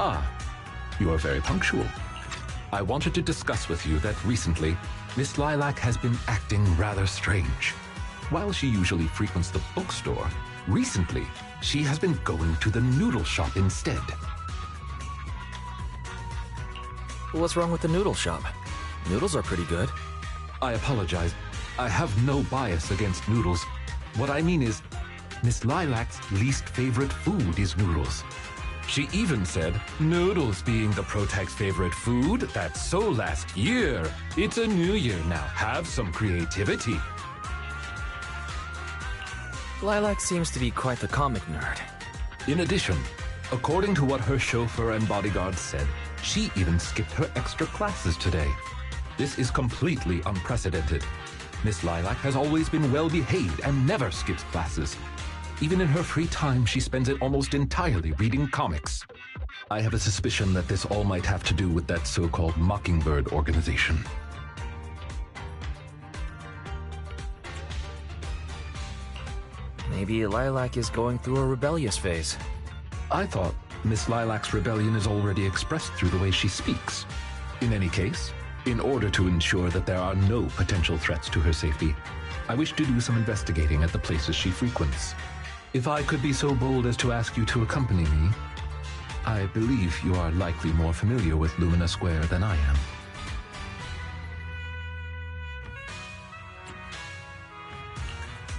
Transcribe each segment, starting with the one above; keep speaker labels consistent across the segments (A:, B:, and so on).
A: Ah, you are very punctual. I wanted to discuss with you that recently, Miss Lilac has been acting rather strange. While she usually frequents the bookstore, recently, she has been going to the noodle shop instead.
B: What's wrong with the noodle shop? Noodles are pretty good.
A: I apologize. I have no bias against noodles. What I mean is, Miss Lilac's least favorite food is noodles. She even said, noodles being the Protag's favorite food, that's so last year. It's a new year now. Have some creativity.
B: Lilac seems to be quite the comic nerd.
A: In addition, according to what her chauffeur and bodyguards said, she even skipped her extra classes today. This is completely unprecedented. Miss Lilac has always been well-behaved and never skips classes. Even in her free time, she spends it almost entirely reading comics. I have a suspicion that this all might have to do with that so-called Mockingbird organization.
B: Maybe Lilac is going through a rebellious phase.
A: I thought Miss Lilac's rebellion is already expressed through the way she speaks. In any case, in order to ensure that there are no potential threats to her safety, I wish to do some investigating at the places she frequents. If I could be so bold as to ask you to accompany me, I believe you are likely more familiar with Lumina Square than I am.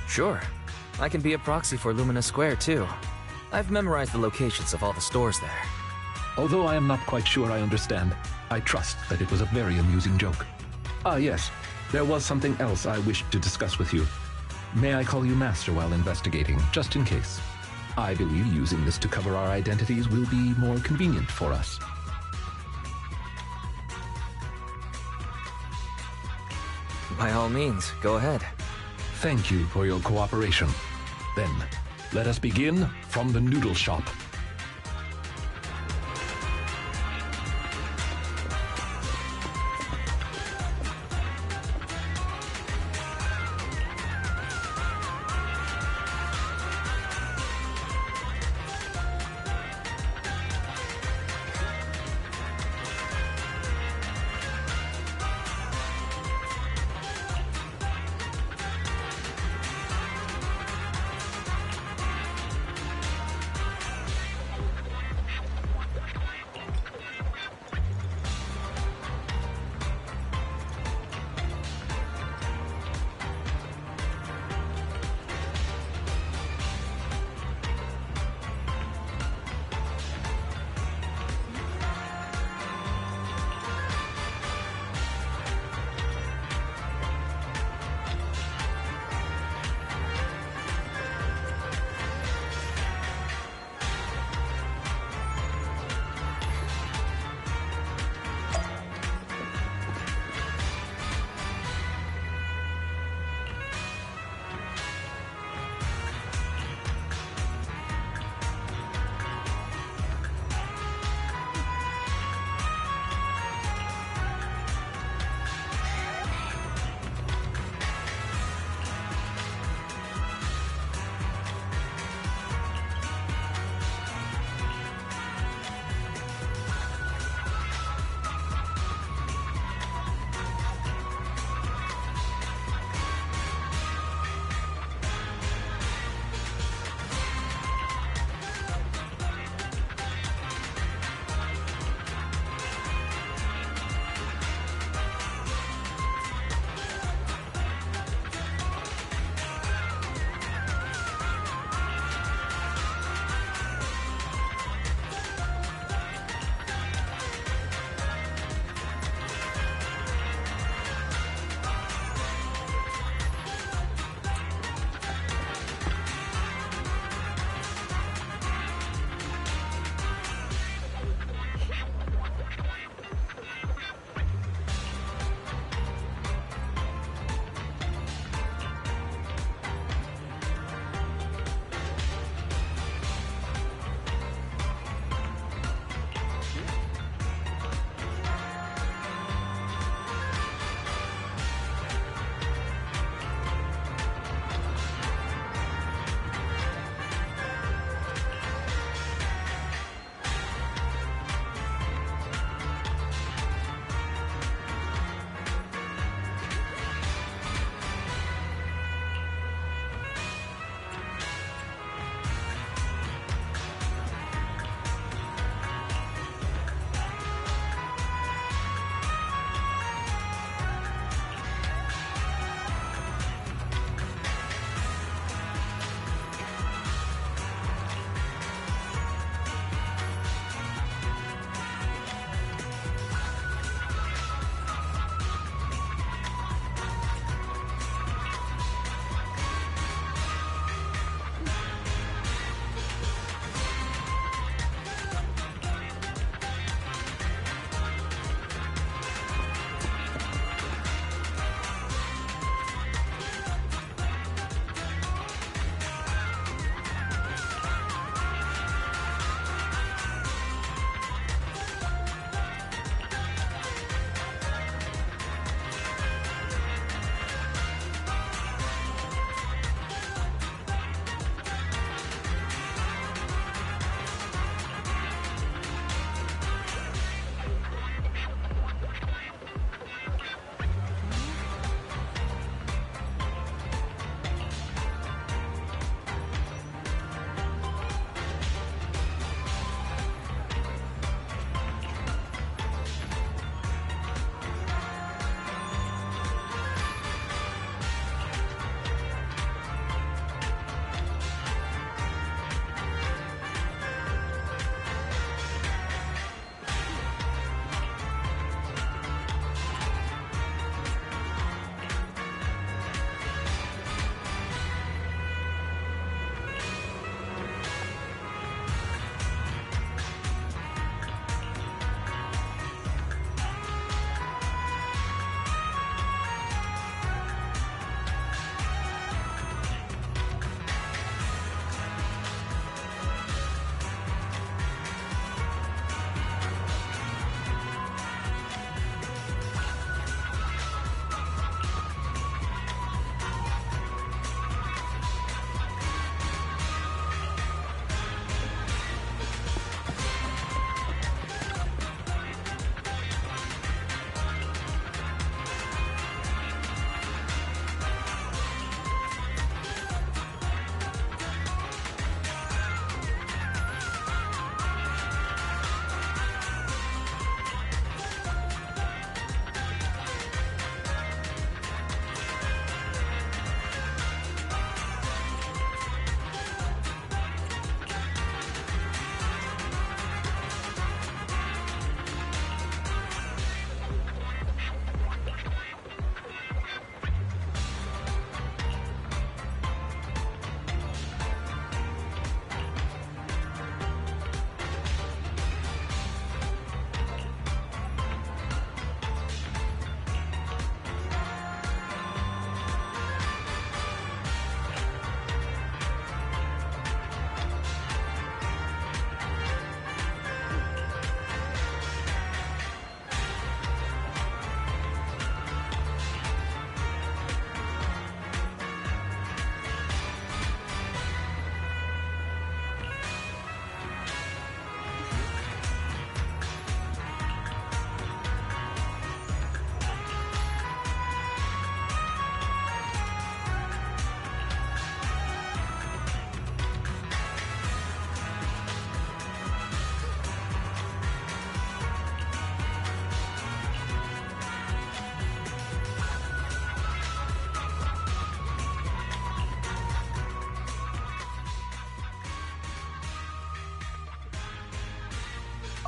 B: Sure. I can be a proxy for Lumina Square, too. I've memorized the locations of all the stores there.
A: Although I am not quite sure I understand, I trust that it was a very amusing joke. Ah, yes. There was something else I wished to discuss with you. May I call you Master while investigating, just in case? I believe using this to cover our identities will be more convenient for us.
B: By all means, go ahead.
A: Thank you for your cooperation. Then, let us begin from the noodle shop.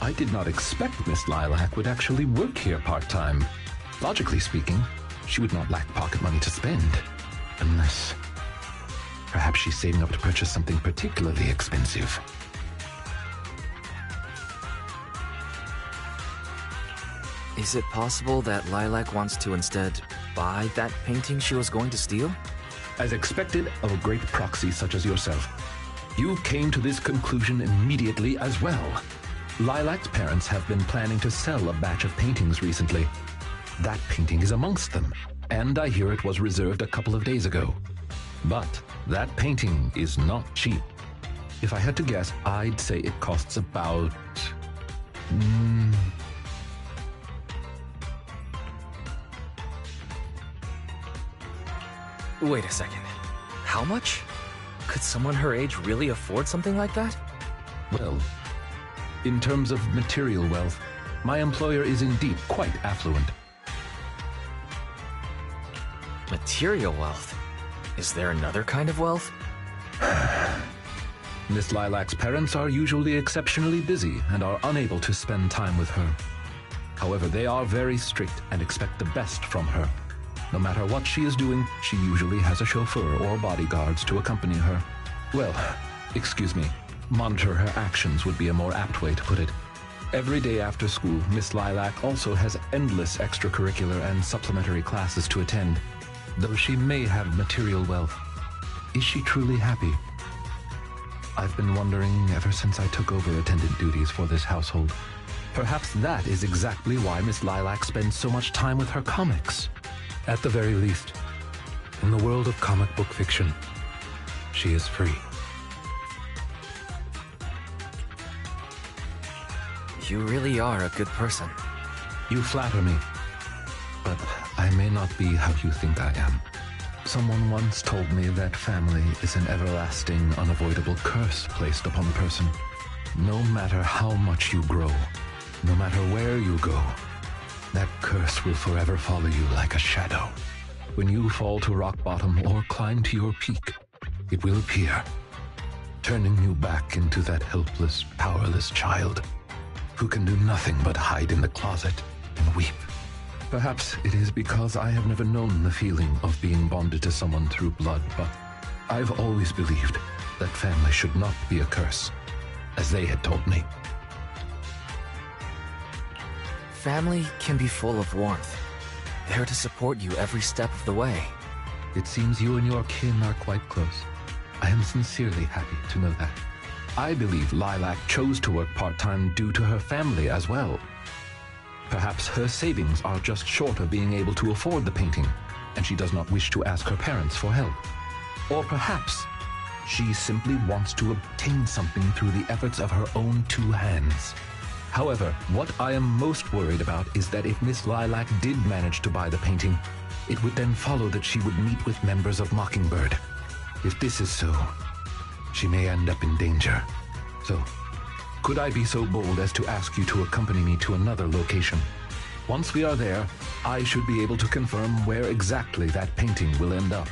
A: I did not expect Miss Lilac would actually work here part-time. Logically speaking, she would not lack pocket money to spend. Unless... perhaps she's saving up to purchase something particularly expensive.
B: Is it possible that Lilac wants to instead buy that painting she was going to steal?
A: As expected of a great proxy such as yourself, you came to this conclusion immediately as well. Lilac's parents have been planning to sell a batch of paintings recently. That painting is amongst them, and I hear it was reserved a couple of days ago. But that painting is not cheap. If I had to guess, I'd say it costs about...
B: Wait a second. How much? Could someone her age really afford something like that?
A: Well, in terms of material wealth, my employer is indeed quite affluent.
B: Material wealth? Is there another kind of wealth?
A: Miss Lilac's parents are usually exceptionally busy and are unable to spend time with her. However, they are very strict and expect the best from her. No matter what she is doing, she usually has a chauffeur or bodyguards to accompany her. Well, excuse me, monitor her actions would be a more apt way to put it. Every day after school, Miss Lilac also has endless extracurricular and supplementary classes to attend. Though she may have material wealth, is she truly happy? I've been wondering ever since I took over attendant duties for this household. Perhaps that is exactly why Miss Lilac spends so much time with her comics. At the very least, in the world of comic book fiction, she is free.
B: You really are a good person.
A: You flatter me, but I may not be how you think I am. Someone once told me that family is an everlasting, unavoidable curse placed upon a person. No matter how much you grow, no matter where you go, that curse will forever follow you like a shadow. When you fall to rock bottom or climb to your peak, it will appear, turning you back into that helpless, powerless child who can do nothing but hide in the closet and weep. Perhaps it is because I have never known the feeling of being bonded to someone through blood, but I've always believed that family should not be a curse, as they had told me.
B: Family can be full of warmth. There to support you every step of the way.
A: It seems you and your kin are quite close. I am sincerely happy to know that. I believe Lilac chose to work part-time due to her family as well. Perhaps her savings are just short of being able to afford the painting, and she does not wish to ask her parents for help. Or perhaps she simply wants to obtain something through the efforts of her own two hands. However, what I am most worried about is that if Miss Lilac did manage to buy the painting, it would then follow that she would meet with members of Mockingbird. If this is so, she may end up in danger. So, could I be so bold as to ask you to accompany me to another location? Once we are there, I should be able to confirm where exactly that painting will end up.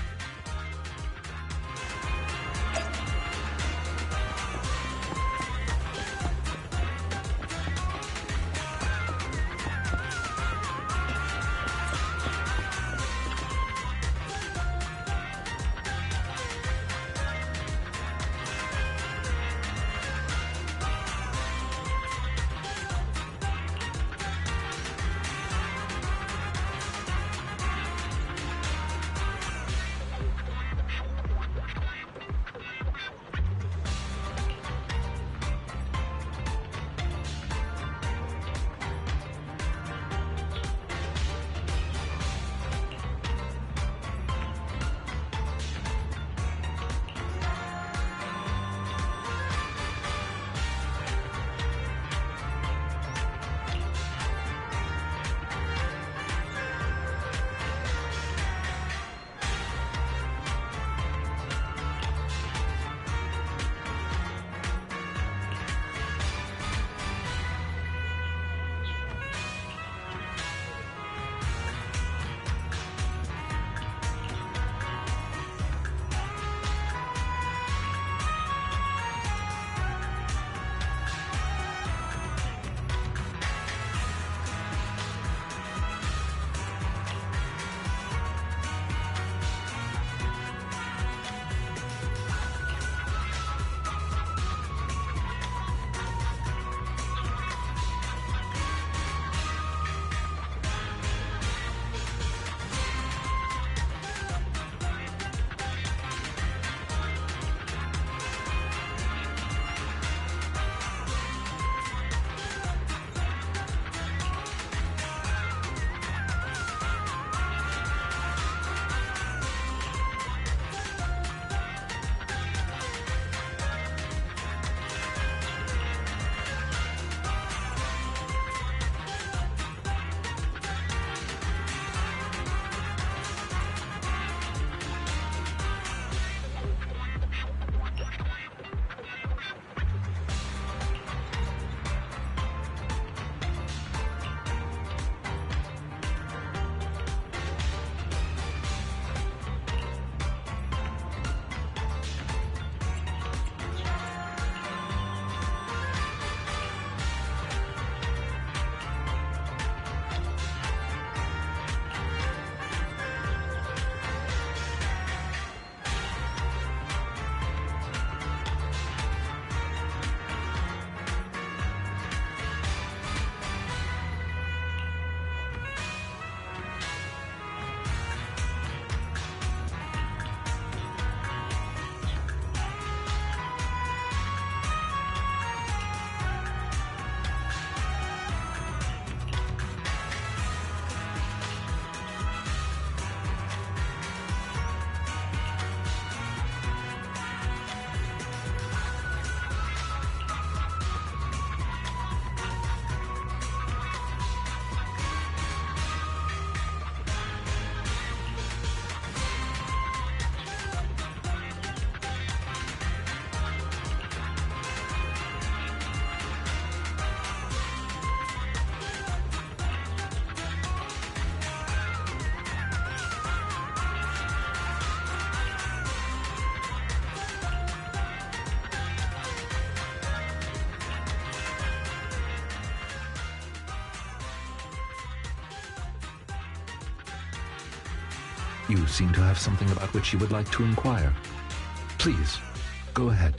A: You seem to have something about which you would like to inquire. Please, go ahead.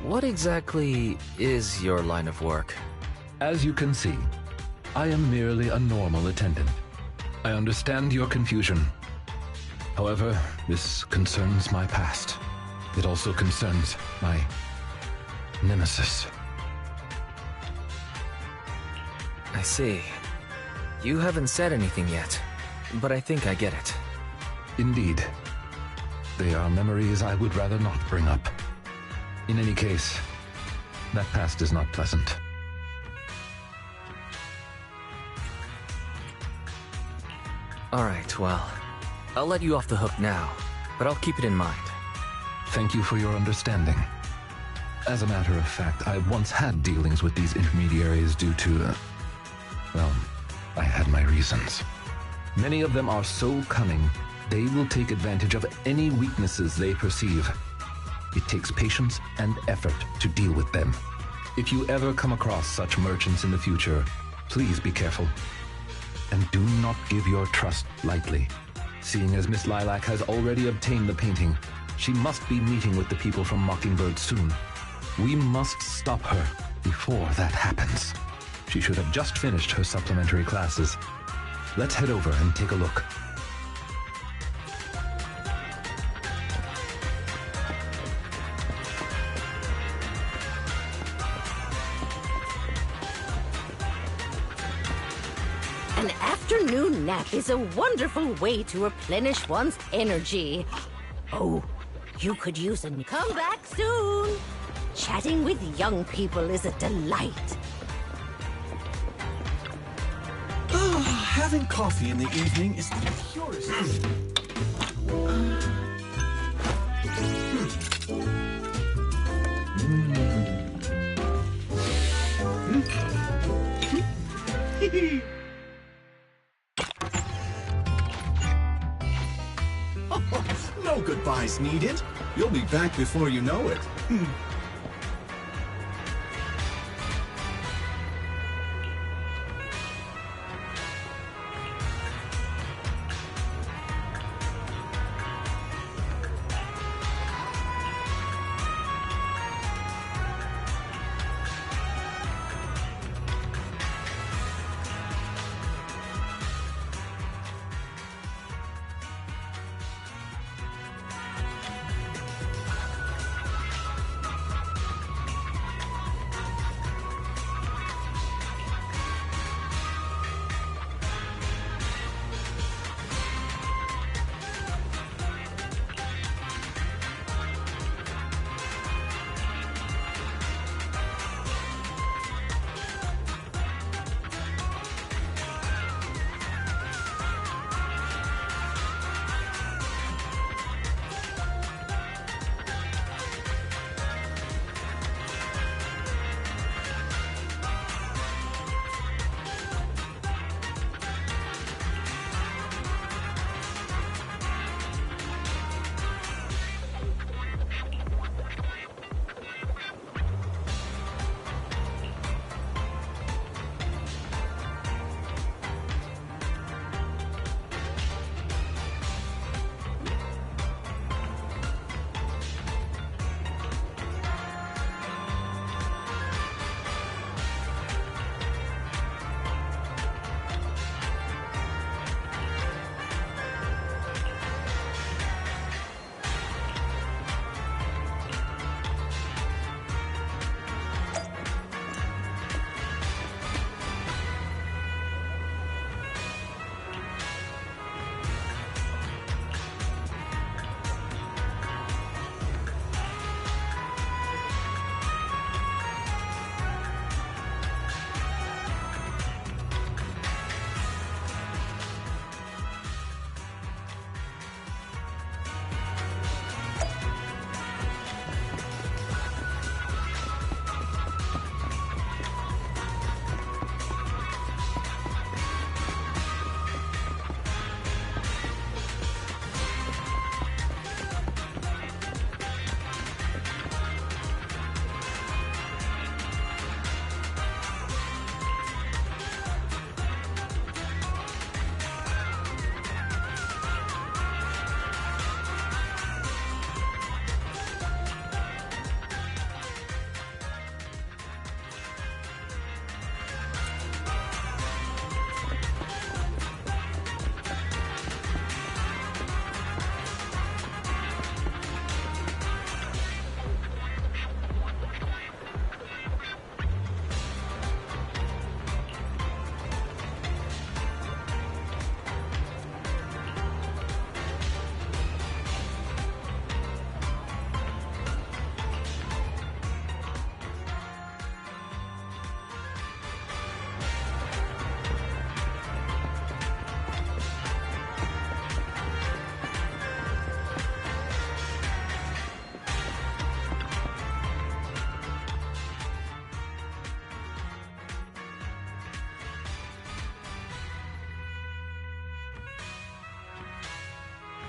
B: What exactly is your line of work?
A: As you can see, I am merely a normal attendant. I understand your confusion. However, this concerns my past. It also concerns my nemesis.
B: I see. You haven't said anything yet, but I think I get it.
A: Indeed. They are memories I would rather not bring up. In any case, that past is not pleasant.
B: Alright, well, I'll let you off the hook now, but I'll keep it in mind.
A: Thank you for your understanding. As a matter of fact, I once had dealings with these intermediaries due to, well, I had my reasons. Many of them are so cunning, they will take advantage of any weaknesses they perceive. It takes patience and effort to deal with them. If you ever come across such merchants in the future, please be careful. And do not give your trust lightly. Seeing as Miss Lilac has already obtained the painting, she must be meeting with the people from Mockingbird soon. We must stop her before that happens. She should have just finished her supplementary classes. Let's head over and take a look.
C: An afternoon nap is a wonderful way to replenish one's energy. Oh, you could use a... Come back soon! Chatting with young people is a delight.
D: Having coffee in the evening is the purest No goodbyes needed. You'll be back before you know it.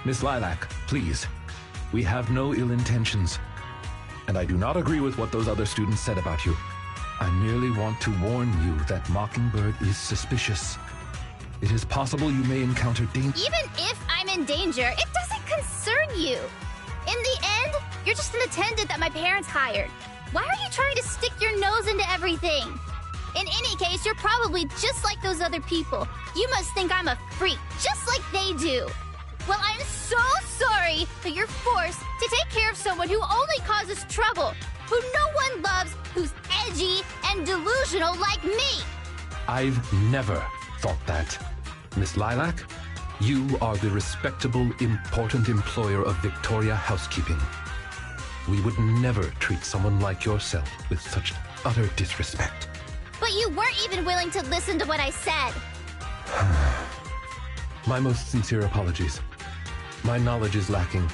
A: Miss Lilac, please. We have no ill intentions. And I do not agree with what those other students said about you. I merely want to warn you that Mockingbird is suspicious. It is possible you may encounter danger.
E: Even if I'm in danger, it doesn't concern you. In the end, you're just an attendant that my parents hired. Why are you trying to stick your nose into everything? In any case, you're probably just like those other people. You must think I'm a freak, just like they do. Well, I'm so sorry that you're forced to take care of someone who only causes trouble, who no one loves, who's edgy and delusional like me.
A: I've never thought that. Miss Lilac, you are the respectable, important employer of Victoria Housekeeping. We would never treat someone like yourself with such utter disrespect.
E: But you weren't even willing to listen to what I said.
A: My most sincere apologies. My knowledge is lacking.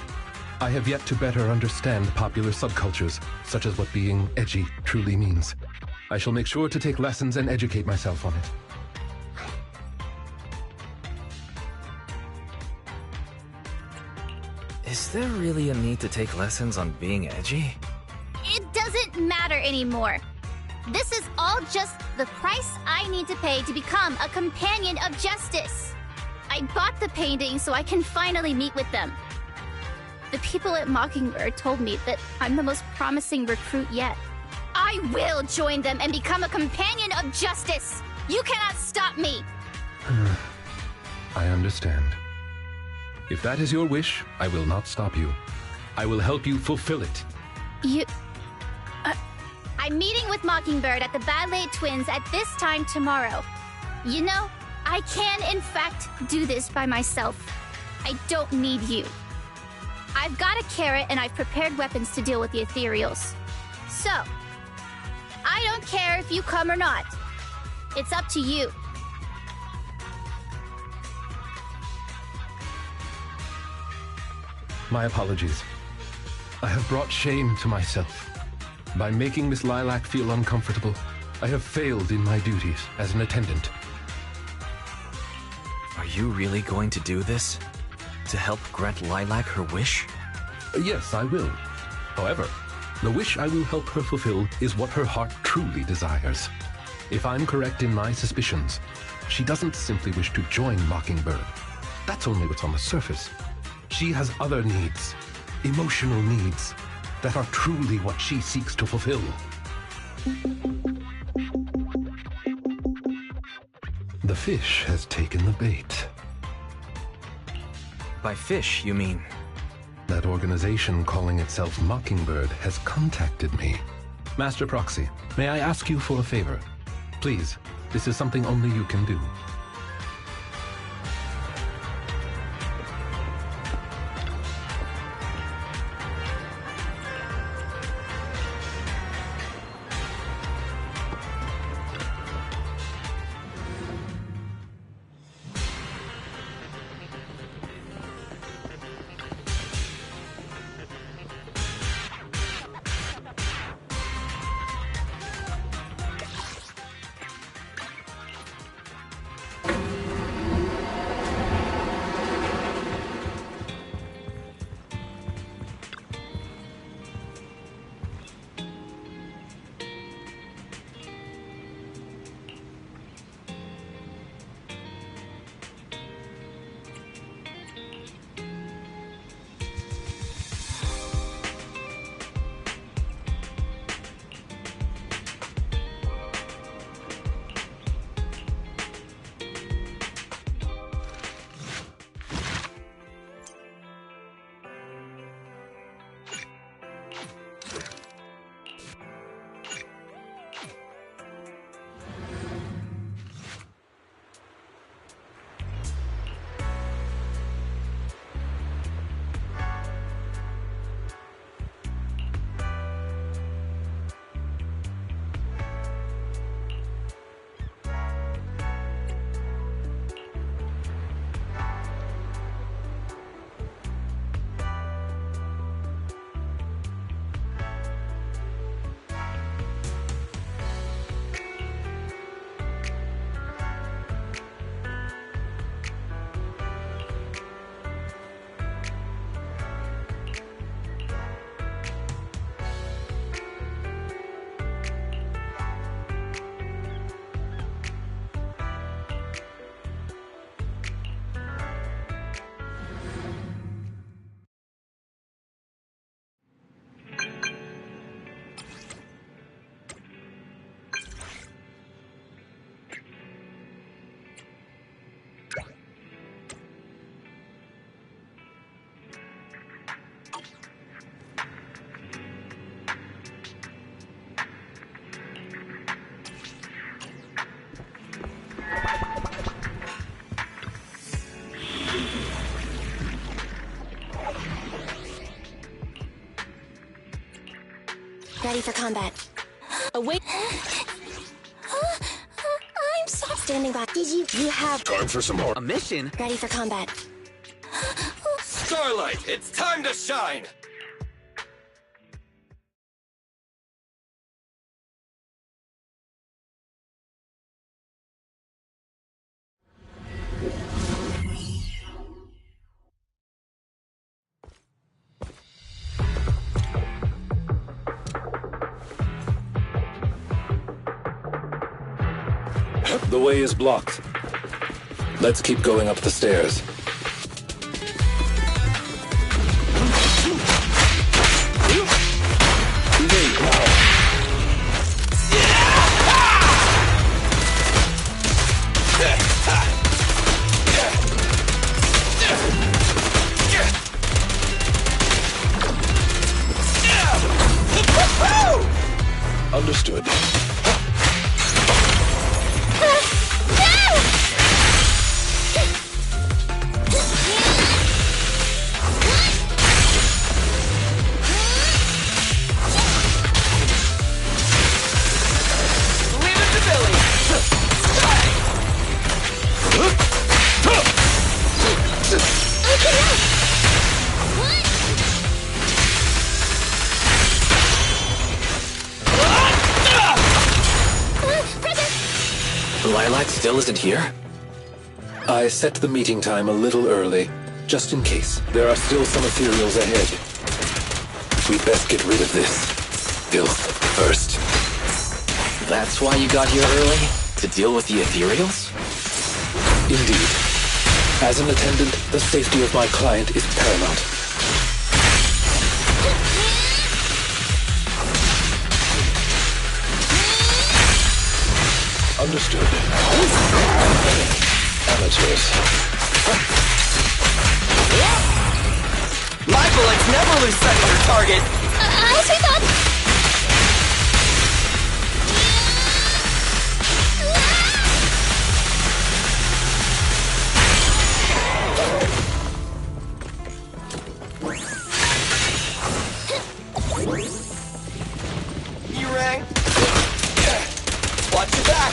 A: I have yet to better understand popular subcultures, such as what being edgy truly means. I shall make sure to take lessons and educate myself on it.
B: Is there really a need to take lessons on being edgy?
E: It doesn't matter anymore. This is all just the price I need to pay to become a companion of justice. I bought the painting so I can finally meet with them. The people at Mockingbird told me that I'm the most promising recruit yet. I will join them and become a companion of justice. You cannot stop me.
A: I understand. If that is your wish, I will not stop you. I will help you fulfill it.
E: I'm meeting with Mockingbird at the Ballet Twins at this time tomorrow. You know, I can, in fact, do this by myself. I don't need you. I've got a carrot and I've prepared weapons to deal with the ethereals. So, I don't care if you come or not. It's up to you.
A: My apologies. I have brought shame to myself. By making Miss Lilac feel uncomfortable, I have failed in my duties as an attendant.
B: Are you really going to do this? To help grant Lilac her wish?
A: Yes, I will. However, the wish I will help her fulfill is what her heart truly desires. If I'm correct in my suspicions, she doesn't simply wish to join Mockingbird. That's only what's on the surface. She has other needs, emotional needs, that are truly what she seeks to fulfill. The fish has taken the bait.
B: By fish, you mean?
A: That organization calling itself Mockingbird has contacted me. Master Proxy, may I ask you for a favor? Please, this is something only you can do.
F: Ready for combat. Await. I'm sorry. Standing by. You have
G: Time for some more.
B: A mission?
F: ready for combat.
G: Starlight, it's time to shine!
A: The way is blocked. Let's keep going up the stairs. Understood.
B: Lilac still isn't here?
A: I set the meeting time a little early, just in case. There are still some ethereals ahead. We'd best get rid of this filth first.
B: That's why you got here early? To deal with the ethereals?
A: Indeed. As an attendant, the safety of my client is paramount. Understood. Amateurs.
H: My bullets never lose sight of their target.
E: As we thought.
H: You rang. Watch your back.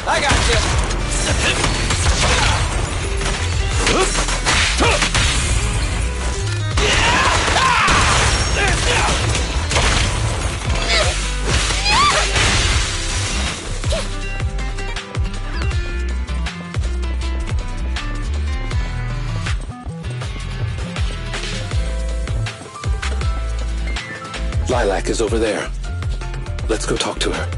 H: I got you.
A: Lilac is over there. Let's go talk to her.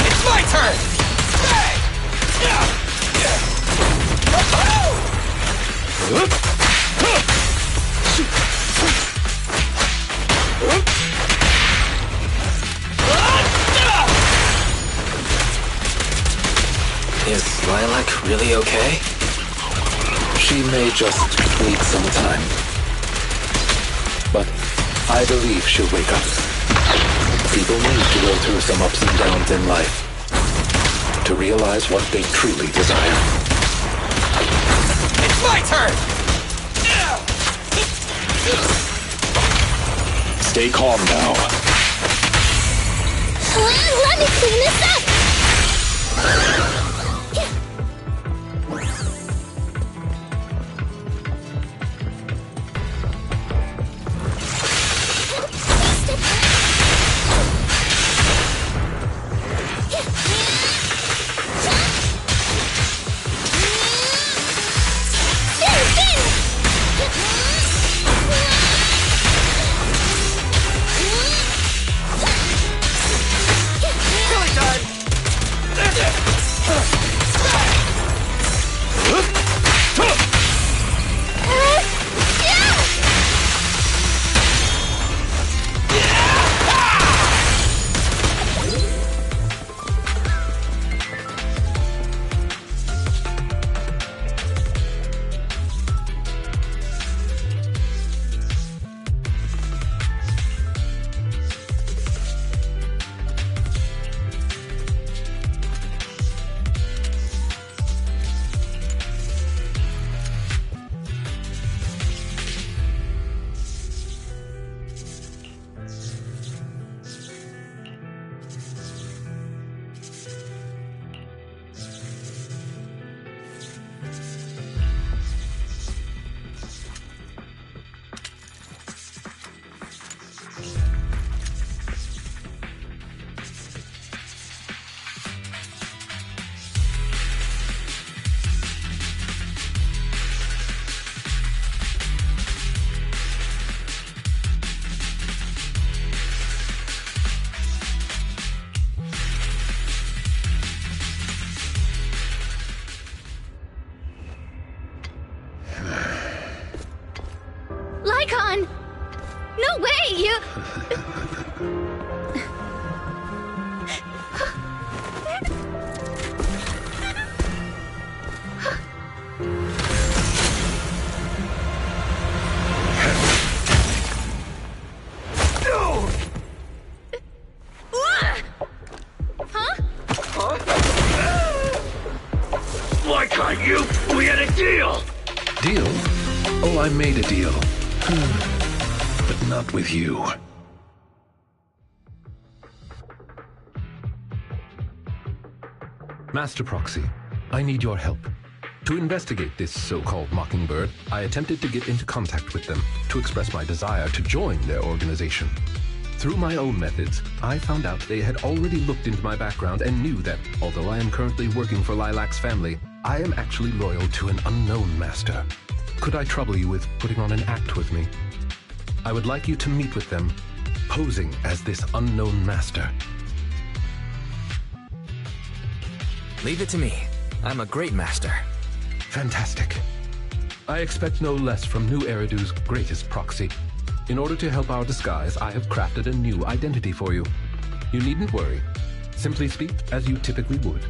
H: It's my turn!
B: Is Lilac really okay?
A: She may just need some time. But I believe she'll wake up. People need to go through some ups and downs in life to realize what they truly desire.
H: It's my turn!
A: Stay calm now.
E: Let me clean this up!
G: you, we had a deal!
A: Deal? Oh, I made a deal. But not with you. Master Proxy, I need your help. To investigate this so-called Mockingbird, I attempted to get into contact with them to express my desire to join their organization. Through my own methods, I found out they had already looked into my background and knew that, although I am currently working for Lilac's family, I am actually loyal to an unknown master. Could I trouble you with putting on an act with me? I would like you to meet with them, posing as this unknown master.
B: Leave it to me. I'm a great master.
A: Fantastic. I expect no less from New Eridu's greatest proxy. In order to help our disguise, I have crafted a new identity for you. You needn't worry. Simply speak as you typically would.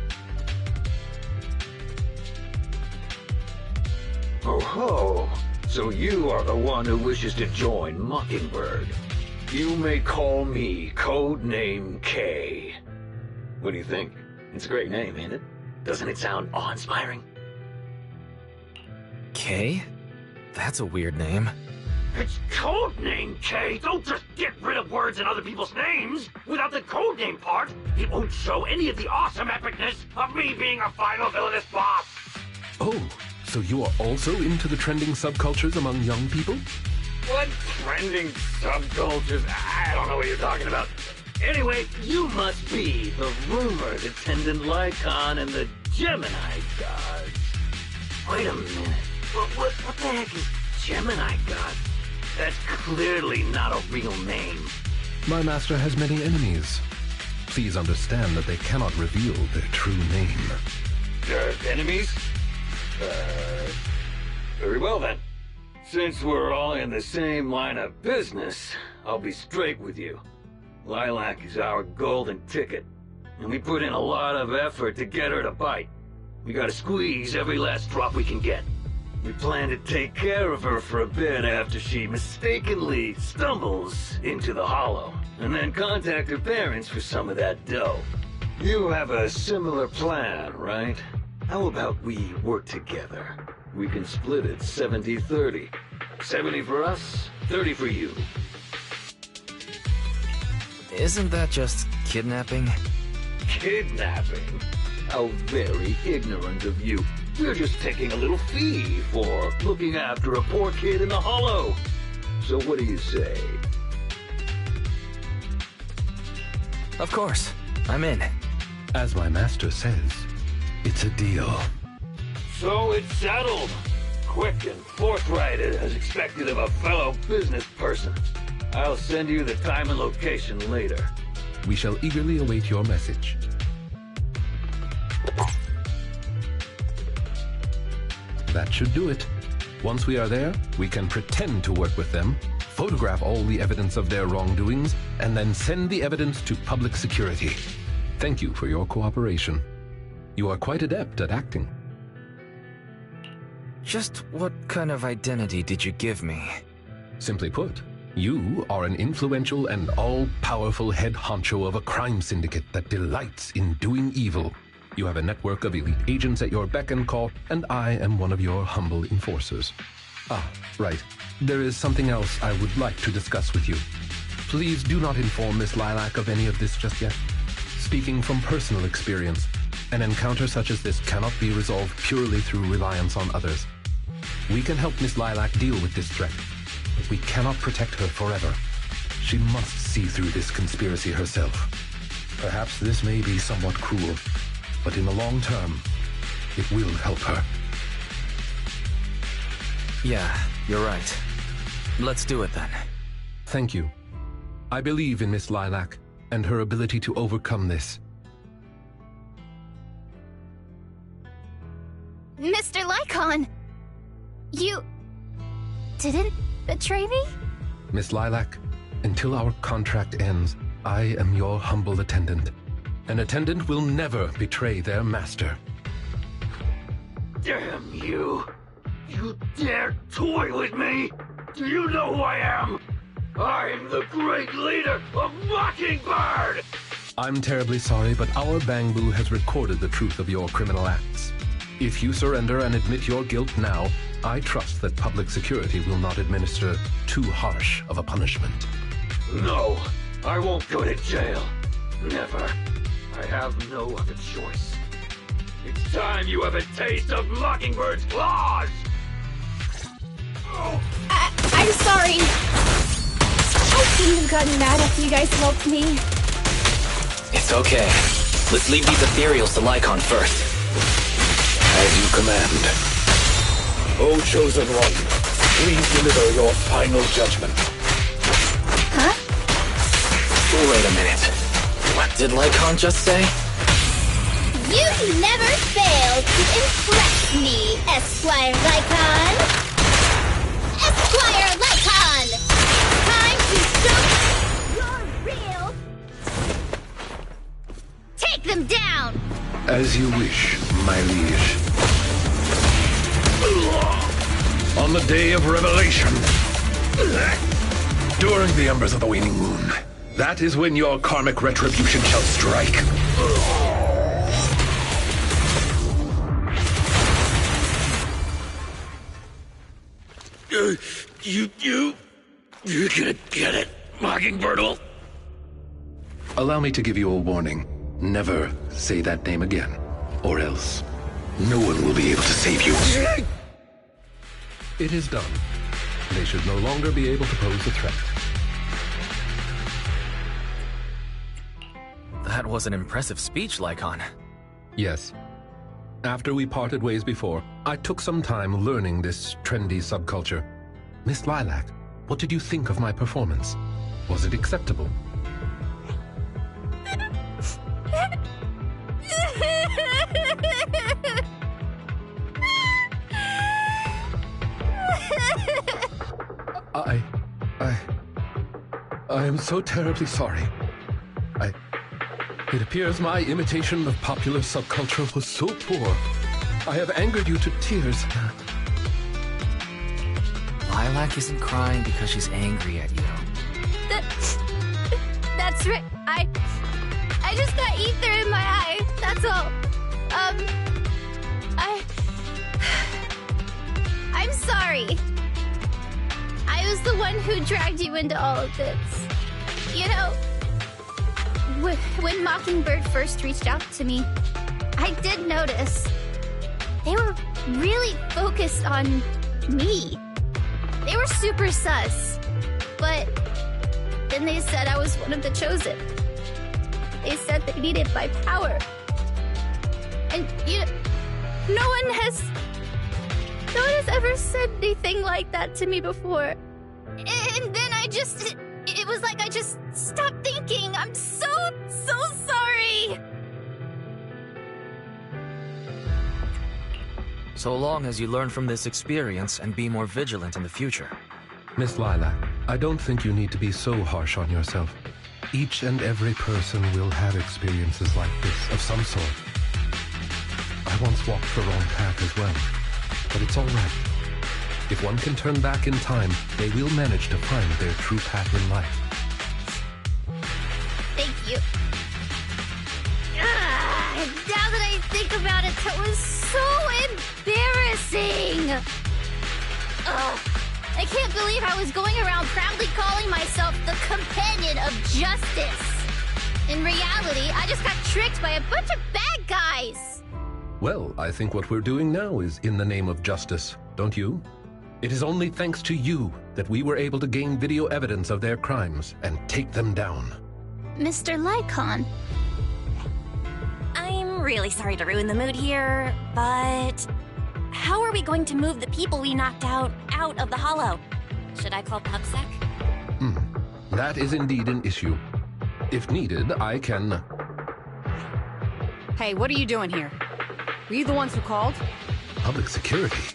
I: Oh ho! So you are the one who wishes to join Mockingbird. You may call me Codename K. What do you think? It's a great name, ain't it? Doesn't it sound awe-inspiring?
B: K? That's a weird name.
G: It's codename, K! Don't just get rid of words in other people's names! Without the codename part, it won't show any of the awesome epicness of me being a final villainous boss!
A: Oh, so you are also into the trending subcultures among young people?
I: What trending subcultures? I don't know what you're talking about. Anyway, you must be the rumored attendant Lycon and the Gemini gods. Wait a minute. What the heck is Gemini god? That's clearly not a real name.
A: My master has many enemies. Please understand that they cannot reveal their true name.
I: Enemies? Very well then. Since we're all in the same line of business, I'll be straight with you. Lilac is our golden ticket, and we put in a lot of effort to get her to bite. We gotta squeeze every last drop we can get. We plan to take care of her for a bit after she mistakenly stumbles into the Hollow, and then contact her parents for some of that dough. You have a similar plan, right? How about we work together? We can split it 70-30. 70 for us, 30 for you.
B: Isn't that just kidnapping?
I: Kidnapping? How very ignorant of you. We're just taking a little fee for looking after a poor kid in the Hollow. So what do you say?
B: Of course. I'm in.
A: As my master says, it's a deal.
I: So it's settled. Quick and forthright as expected of a fellow business person. I'll send you the time and location later.
A: We shall eagerly await your message. That should do it. Once we are there, we can pretend to work with them, photograph all the evidence of their wrongdoings, and then send the evidence to public security. Thank you for your cooperation. You are quite adept at acting.
B: Just what kind of identity did you give me?
A: Simply put, you are an influential and all-powerful head honcho of a crime syndicate that delights in doing evil. You have a network of elite agents at your beck and call, and I am one of your humble enforcers. Ah, right. There is something else I would like to discuss with you. Please do not inform Miss Lilac of any of this just yet. Speaking from personal experience, an encounter such as this cannot be resolved purely through reliance on others. We can help Miss Lilac deal with this threat, but we cannot protect her forever. She must see through this conspiracy herself. Perhaps this may be somewhat cruel, but in the long term, it will help her.
B: Yeah, you're right. Let's do it then.
A: Thank you. I believe in Miss Lilac and her ability to overcome this.
E: Mr. Lycon! You didn't betray me?
A: Miss Lilac, until our contract ends, I am your humble attendant. An attendant will never betray their master.
I: Damn you! You dare toy with me? Do you know who I am? I'm the great leader of Mockingbird!
A: I'm terribly sorry, but our Bangbu has recorded the truth of your criminal acts. If you surrender and admit your guilt now, I trust that public security will not administer too harsh of a punishment.
G: No, I won't go to jail. Never. I have no other choice. It's time you have a taste of Mockingbird's claws!
F: I'm sorry. I shouldn't have gotten mad after you guys helped me.
B: It's okay. Let's leave these ethereals to Lycon first.
J: As you command. O Chosen One, please deliver your final judgment.
F: Huh?
B: Wait a minute. What did Lycon just say?
E: You never fail to impress me, Esquire Lycon. Esquire Lycon! Time to show you're real. Take them down!
A: As you wish, my liege. On the day of revelation, during the embers of the waning moon, that is when your karmic retribution shall strike.
G: You're gonna get it, Mockingbird.
A: Allow me to give you a warning. Never say that name again, or else no one will be able to save you. It is done. They should no longer be able to pose a threat.
B: That was an impressive speech, Lycon.
A: Yes. After we parted ways before, I took some time learning this trendy subculture. Miss Lilac, what did you think of my performance? Was it acceptable? I am so terribly sorry. It appears my imitation of popular subculture was so poor. I have angered you to tears.
B: Lilac isn't crying because she's angry at you.
E: That's right. I just got ether in my eye. That's all. I'm sorry. I was the one who dragged you into all of this. You know, when Mockingbird first reached out to me, I did notice they were really focused on me. They were super sus, but then they said I was one of the chosen. They said they needed my power. And no one has ever said anything like that to me before. And then it was like I just stopped thinking. I'm so sorry.
B: So long as you learn from this experience and be more vigilant in the future.
A: Miss Lilac, I don't think you need to be so harsh on yourself. Each and every person will have experiences like this of some sort. I once walked the wrong path as well, but it's all right. If one can turn back in time, they will manage to find their true path in life.
E: Thank you. Now that I think about it, that was so embarrassing. I can't believe I was going around proudly calling myself the companion of justice. In reality, I just got tricked by a bunch of bad guys.
A: Well, I think what we're doing now is in the name of justice, don't you? It is only thanks to you that we were able to gain video evidence of their crimes and take them down.
E: Mr. Lycon.
F: I'm really sorry to ruin the mood here, but how are we going to move the people we knocked out of the hollow? Should I call PubSec?
A: That is indeed an issue. If needed, I can...
K: Hey, what are you doing here? Were you the ones who called?
A: Public security?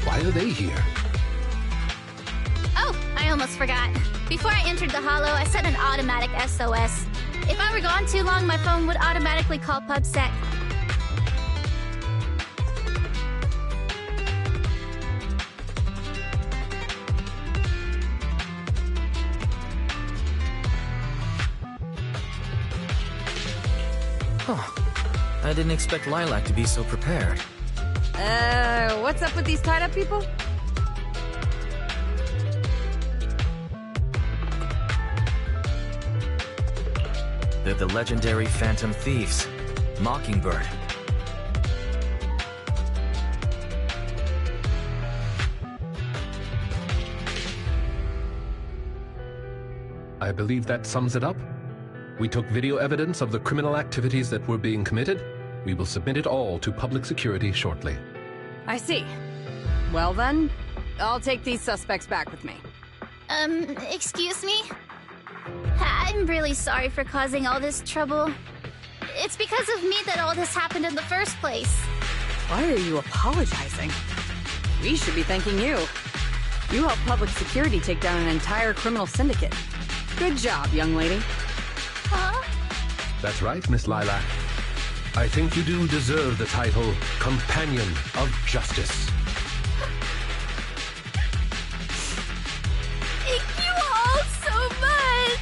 A: Why are they here?
E: Oh, I almost forgot. Before I entered the hollow, I set an automatic SOS. If I were gone too long, my phone would automatically call PubSec.
B: I didn't expect Lilac to be so prepared.
K: What's up with these tied-up people?
B: They're the legendary Phantom Thieves, Mockingbird.
A: I believe that sums it up. We took video evidence of the criminal activities that were being committed. We will submit it all to public security shortly.
K: I see. Well then, I'll take these suspects back with me.
E: Excuse me? I'm really sorry for causing all this trouble. It's because of me that all this happened in the first place.
K: Why are you apologizing? We should be thanking you. You helped public security take down an entire criminal syndicate. Good job, young lady.
E: Huh?
A: That's right, Miss Lilac. I think you do deserve the title Companion of Justice.
E: Thank you all so much!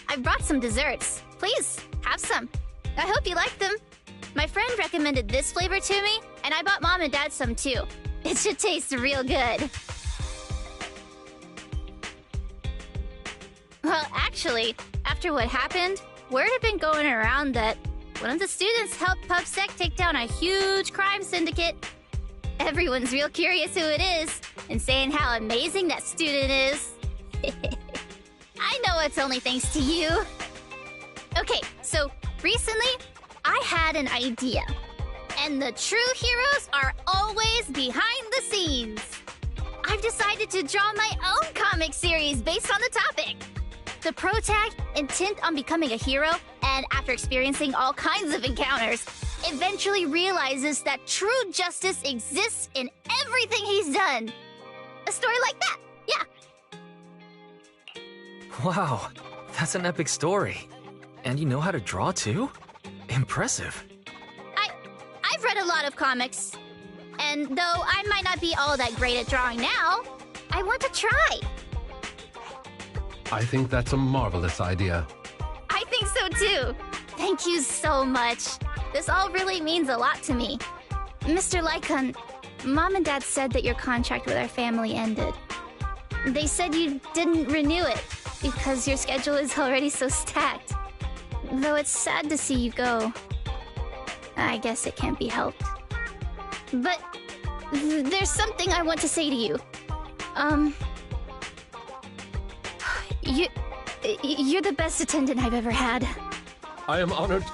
E: I brought some desserts. Please, have some. I hope you like them. My friend recommended this flavor to me, and I bought Mom and Dad some too. It should taste real good. Well, actually, after what happened, word had been going around that one of the students helped PubSec take down a huge crime syndicate. Everyone's real curious who it is, and saying how amazing that student is. I know it's only thanks to you. Okay, so recently, I had an idea. And the true heroes are always behind the scenes. I've decided to draw my own comic series based on the topic. The protag, intent on becoming a hero, and after experiencing all kinds of encounters, eventually realizes that true justice exists in everything he's done. A story like that, yeah.
B: Wow, that's an epic story. And you know how to draw too? Impressive.
E: I've read a lot of comics. And though I might not be all that great at drawing now, I want to try.
A: I think that's a marvelous idea.
E: I think so too. Thank you so much. This all really means a lot to me. Mr. Lycon, Mom and Dad said that your contract with our family ended. They said you didn't renew it because your schedule is already so stacked. Though it's sad to see you go. I guess it can't be helped. But there's something I want to say to you. You're the best attendant I've ever had.
A: I am honored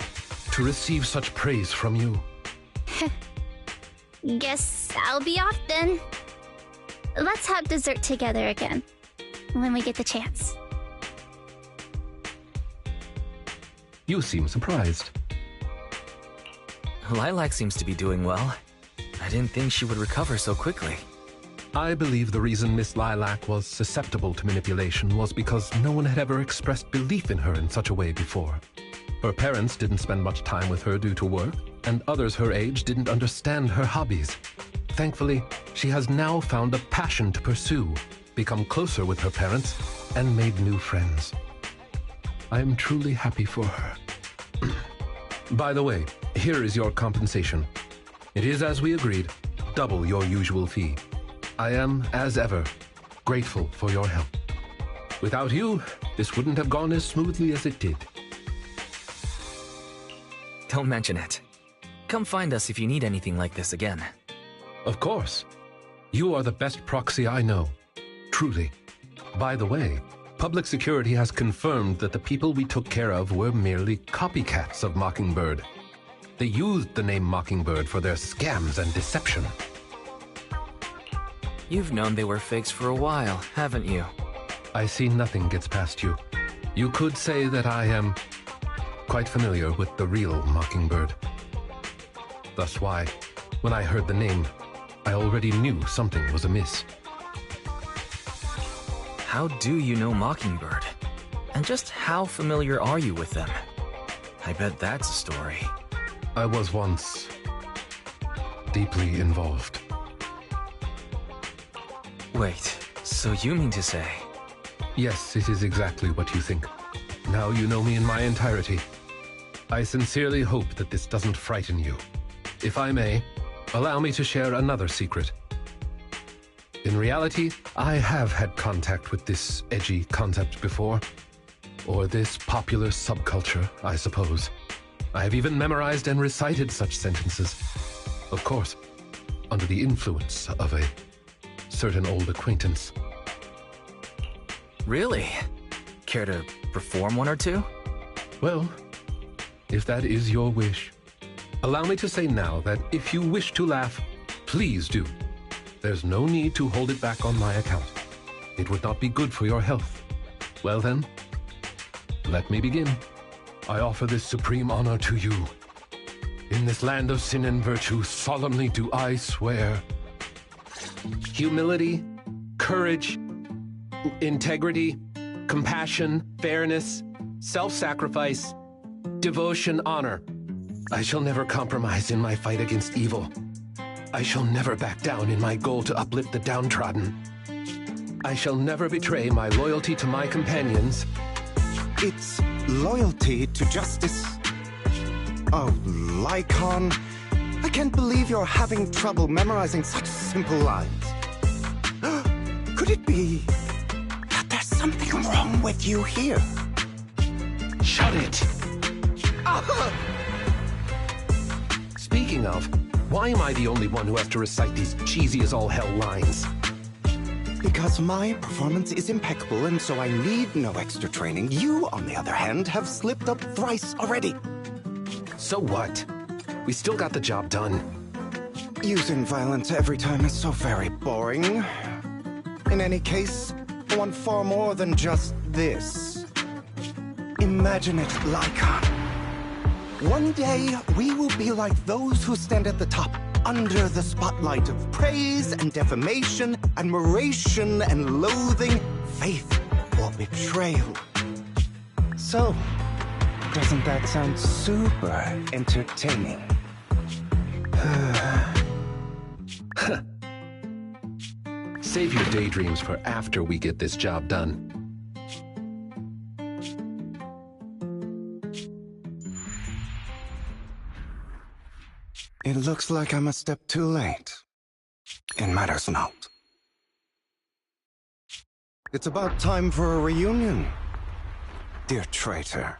A: to receive such praise from you.
E: Guess I'll be off then. Let's have dessert together again, when we get the chance.
A: You seem surprised.
B: Lilac seems to be doing well. I didn't think she would recover so quickly.
A: I believe the reason Miss Lilac was susceptible to manipulation was because no one had ever expressed belief in her in such a way before. Her parents didn't spend much time with her due to work, and others her age didn't understand her hobbies. Thankfully, she has now found a passion to pursue, become closer with her parents, and made new friends. I am truly happy for her. By the way, here is your compensation. It is as we agreed, double your usual fee. I am, as ever, grateful for your help. Without you, this wouldn't have gone as smoothly as it did.
B: Don't mention it. Come find us if you need anything like this again.
A: Of course. You are the best proxy I know. Truly. By the way, public security has confirmed that the people we took care of were merely copycats of Mockingbird. They used the name Mockingbird for their scams and deception.
B: You've known they were fakes for a while, haven't you?
A: I see nothing gets past you. You could say that I am quite familiar with the real Mockingbird. Thus why, when I heard the name, I already knew something was amiss.
B: How do you know Mockingbird? And just how familiar are you with them? I bet that's a story.
A: I was once deeply involved.
B: Wait, so you mean to say?
A: Yes, it is exactly what you think. Now you know me in my entirety. I sincerely hope that this doesn't frighten you. If I may, allow me to share another secret. In reality, I have had contact with this edgy concept before. Or this popular subculture, I suppose. I have even memorized and recited such sentences. Of course, under the influence of a certain old acquaintance.
B: Really? Care to perform one or two?
A: Well, if that is your wish. Allow me to say now that if you wish to laugh, please do. There's no need to hold it back on my account. It would not be good for your health. Well then, let me begin. I offer this supreme honor to you. In this land of sin and virtue, solemnly do I swear. Humility, courage, integrity, compassion, fairness, self-sacrifice, devotion, honor. I shall never compromise in my fight against evil. I shall never back down in my goal to uplift the downtrodden. I shall never betray my loyalty to my companions.
L: It's loyalty to justice. Oh, Lycon, I can't believe you're having trouble memorizing such simple lines. Could it be that there's something wrong with you here?
A: Shut it! Speaking of, why am I the only one who has to recite these cheesy-as-all-hell lines?
L: Because my performance is impeccable, and so I need no extra training. You, on the other hand, have slipped up thrice already.
A: So what? We still got the job done.
L: Using violence every time is so very boring. In any case, I want far more than just this. Imagine it, Lycon. One day, we will be like those who stand at the top, under the spotlight of praise and defamation, admiration and loathing, faith or betrayal. So, doesn't that sound super entertaining?
A: Save your daydreams for after we get this job done.
L: It looks like I'm a step too late. It matters not. It's about time for a reunion, dear traitor.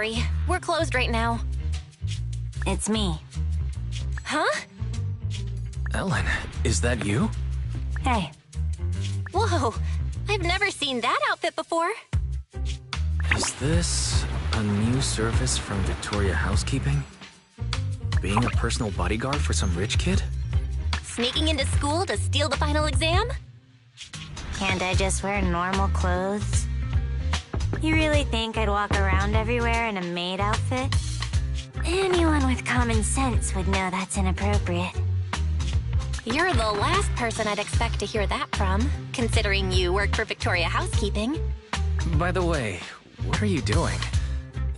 F: sorry. We're closed right now.
M: It's me.
F: Huh?
B: Ellen, is that you?
M: Hey.
F: Whoa, I've never seen that outfit before.
B: Is this a new service from Victoria Housekeeping? Being a personal bodyguard for some rich kid?
F: Sneaking into school to steal the final exam?
M: Can't I just wear normal clothes? You really think I'd walk around everywhere in a maid outfit? Anyone with common sense would know that's inappropriate.
F: You're the last person I'd expect to hear that from, considering you work for Victoria Housekeeping.
B: By the way, what are you doing?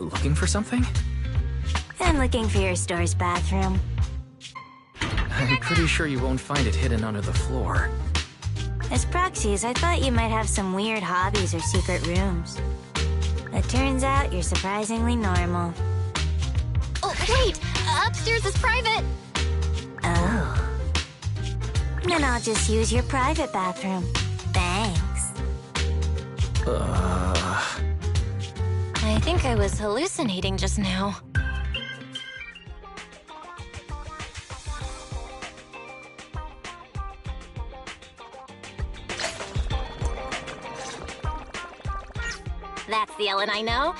B: Looking for something?
M: I'm looking for your store's bathroom.
B: I'm pretty sure you won't find it hidden under the floor.
M: As proxies, I thought you might have some weird hobbies or secret rooms. It turns out you're surprisingly normal.
F: Oh, wait! Upstairs is private!
M: Oh. Then I'll just use your private bathroom. Thanks.
F: I think I was hallucinating just now. That's the Ellen I know.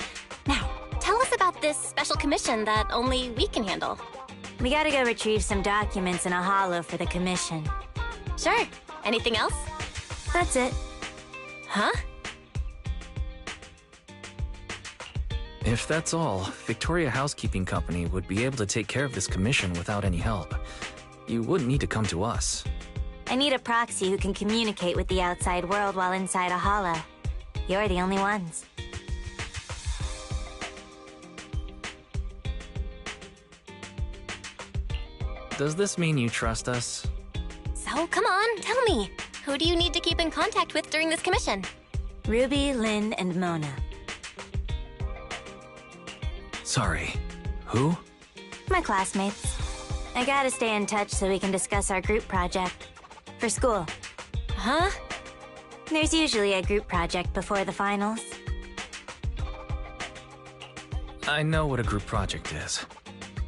F: Now, tell us about this special commission that only we can handle.
M: We gotta go retrieve some documents in a holo for the commission.
F: Sure. Anything else?
M: That's it.
F: Huh?
B: If that's all, Victoria Housekeeping Company would be able to take care of this commission without any help. You wouldn't need to come to us.
M: I need a proxy who can communicate with the outside world while inside a holo. You're the only ones.
B: Does this mean you trust us?
F: So, come on, tell me. Who do you need to keep in contact with during this commission?
M: Ruby, Lynn, and Mona.
B: Sorry. Who?
M: My classmates. I gotta stay in touch so we can discuss our group project. For school.
F: Huh?
M: There's usually a group project before the finals.
B: I know what a group project is.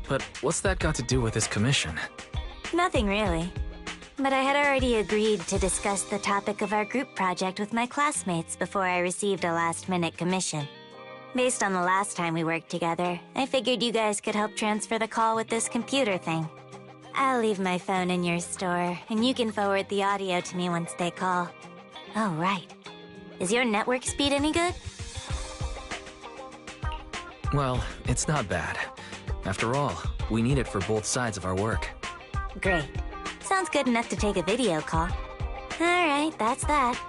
B: But what's that got to do with this commission?
M: Nothing really. But I had already agreed to discuss the topic of our group project with my classmates before I received a last-minute commission. Based on the last time we worked together, I figured you guys could help transfer the call with this computer thing. I'll leave my phone in your store, and you can forward the audio to me once they call. Oh, right. Is your network speed any good?
B: Well, it's not bad. After all, we need it for both sides of our work.
M: Great. Sounds good enough to take a video call. Alright, that's that.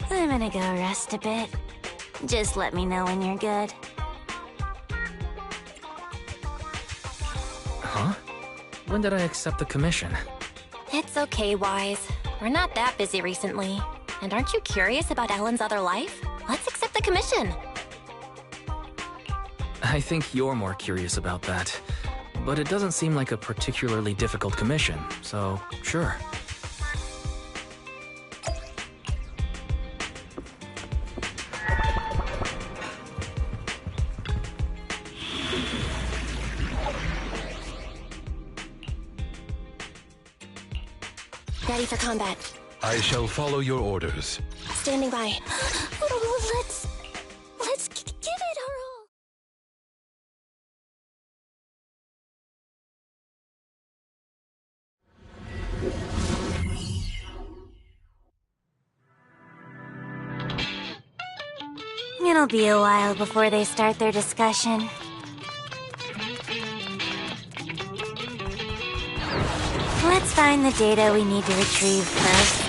M: I'm gonna go rest a bit. Just let me know when you're good.
B: Huh? When did I accept the commission?
F: It's okay, Wise. We're not that busy recently. And aren't you curious about Ellen's other life? Let's accept the commission.
B: I think you're more curious about that. But it doesn't seem like a particularly difficult commission, so sure.
F: Ready for combat.
A: I shall follow your orders.
F: Standing by. Let's give it our all.
M: It'll be a while before they start their discussion. Let's find the data we need to retrieve first.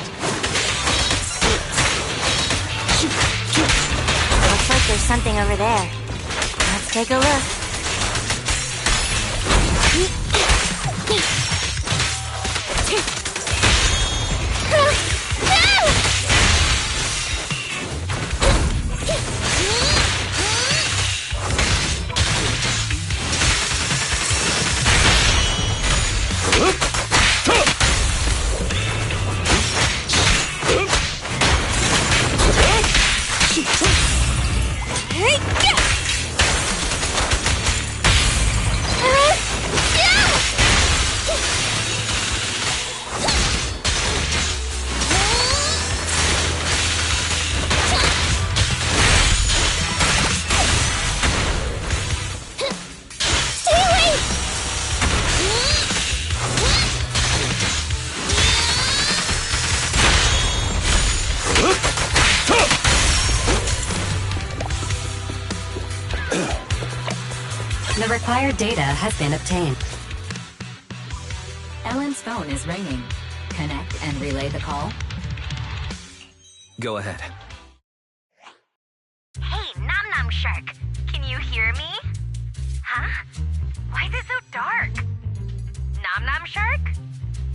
M: Looks like there's something over there. Let's take a look.
N: required data has been obtained. Ellen's phone is ringing. Connect and relay the call.
B: Go ahead.
F: Hey, Nom Nom Shark. Can you hear me? Huh? Why is it so dark? Nom Nom Shark?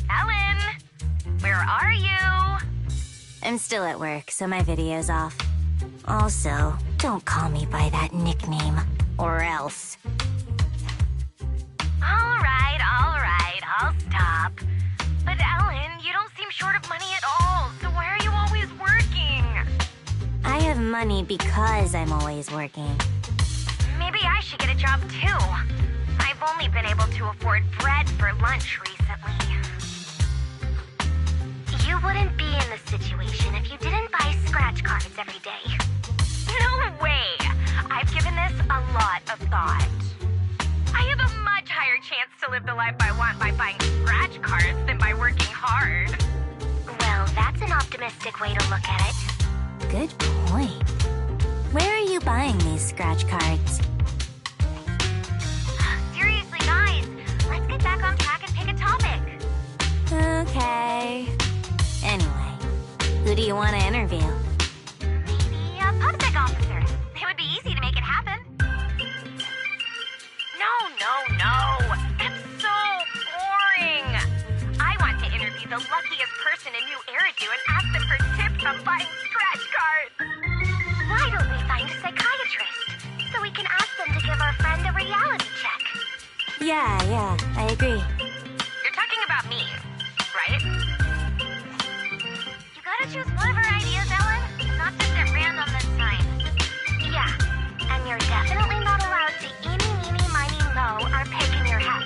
F: Ellen? Where are you?
M: I'm still at work, so my video's off. Also, don't call me by that nickname, or else.
F: Alright, I'll stop. But Ellen, you don't seem short of money at all, so why are you always working?
M: I have money because I'm always working.
F: Maybe I should get a job too. I've only been able to afford bread for lunch recently. You wouldn't be in this situation if you didn't buy scratch cards every day. No way! I've given this a lot of thought. I have a much higher chance to live the life I want by buying scratch cards than by working hard. Well, that's an optimistic way to look at it.
M: Good point. Where are you buying these scratch cards?
F: Seriously, guys, let's get back on track and pick a topic.
M: Okay. Anyway, who do you want to interview?
F: Maybe a public officer. It would be easy to make it happen. No. It's so boring. I want to interview the luckiest person in New Eridu and ask them for tips on buying scratch cards. Why don't we find a psychiatrist so we can ask them to give our friend a reality check?
M: Yeah, I agree.
F: You're talking about me, right? You gotta choose one of our ideas, Ellen. Not just at random this time. Yeah, and you're definitely not allowed to eeny, meeny, miny, moe our pig in your head.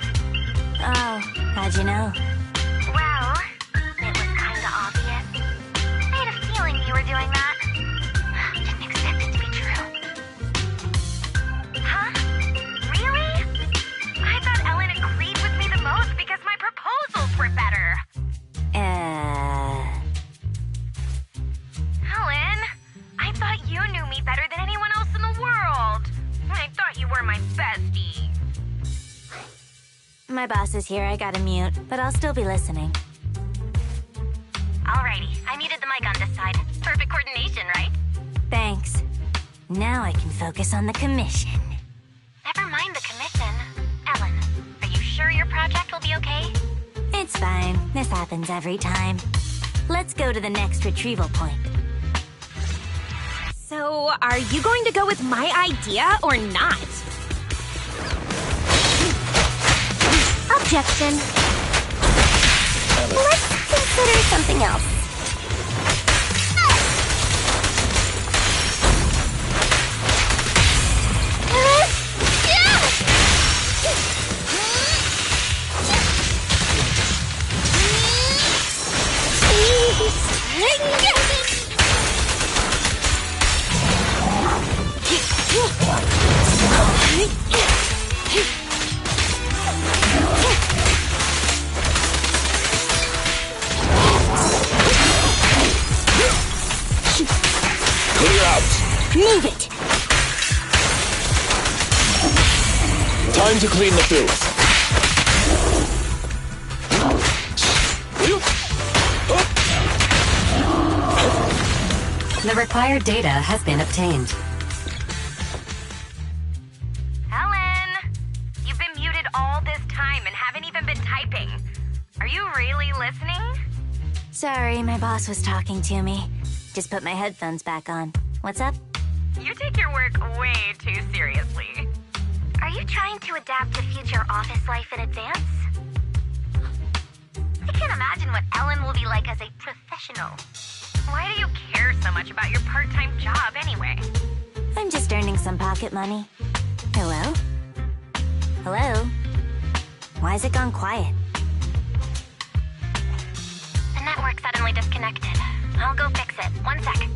M: Oh, how'd you know?
F: Well, it was kinda obvious. I had a feeling you were doing that. Didn't expect it to be true. Huh? Really? I thought Ellen agreed with me the most because my proposals were better. Ellen, I thought you knew me better than anyone else in the world. I thought you were my bestie.
M: My boss is here, I gotta mute, but I'll still be listening.
F: Alrighty, I muted the mic on this side. Perfect coordination, right?
M: Thanks. Now I can focus on the commission.
F: Never mind the commission. Ellen, are you sure your project will be okay?
M: It's fine. This happens every time. Let's go to the next retrieval point.
O: So, are you going to go with my idea or not?
F: Objection. Let's consider something else.
J: Clear out.
O: Move it.
J: Time to clean the filth.
N: The required data has been obtained.
F: Ellen, you've been muted all this time and haven't even been typing. Are you really listening?
M: Sorry, my boss was talking to me. Just put my headphones back on. What's up?
F: You take your work way too seriously. Are you trying to adapt to future office life in advance? I can't imagine what Ellen will be like as a professional. Why do you care so much about your part-time job anyway?
M: I'm just earning some pocket money. Hello? Hello? Why's it gone quiet?
F: The network suddenly disconnected. I'll go fix it. 1 sec.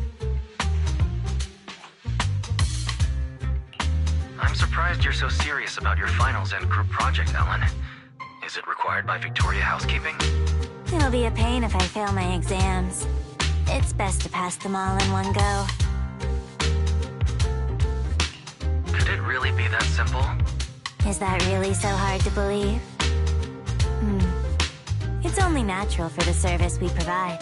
B: I'm surprised you're so serious about your finals and group project, Ellen. Is it required by Victoria Housekeeping?
M: It'll be a pain if I fail my exams. It's best to pass them all in one go.
B: Could it really be that simple?
M: Is that really so hard to believe? It's only natural for the service we provide.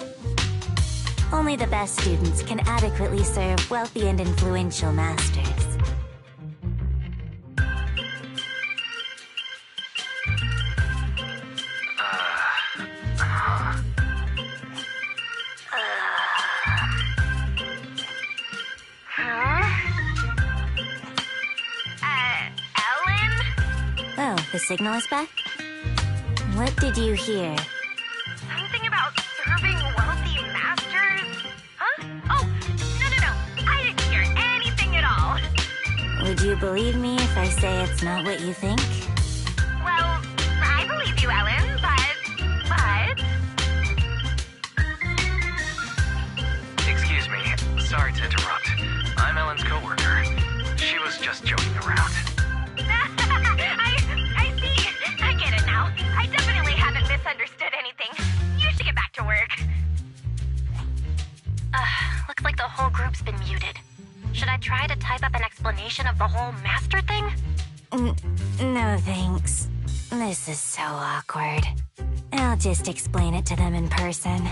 M: Only the best students can adequately serve wealthy and influential masters.
F: Ellen?
M: Oh, the signal is back? What did you hear?
F: Something about serving wealthy masters? Huh? Oh, no. I didn't hear anything at all.
M: Would you believe me if I say it's not what you think?
F: Well, I believe you, Ellen, but...
B: Excuse me. Sorry to interrupt. I'm Ellen's coworker. She was just joking around.
F: I see. I get it now. I definitely haven't misunderstood anything. You should get back to work.
O: Looks like the whole group's been muted. Should I try to type up an explanation of the whole master thing?
M: No thanks. This is so awkward. I'll just explain it to them in person.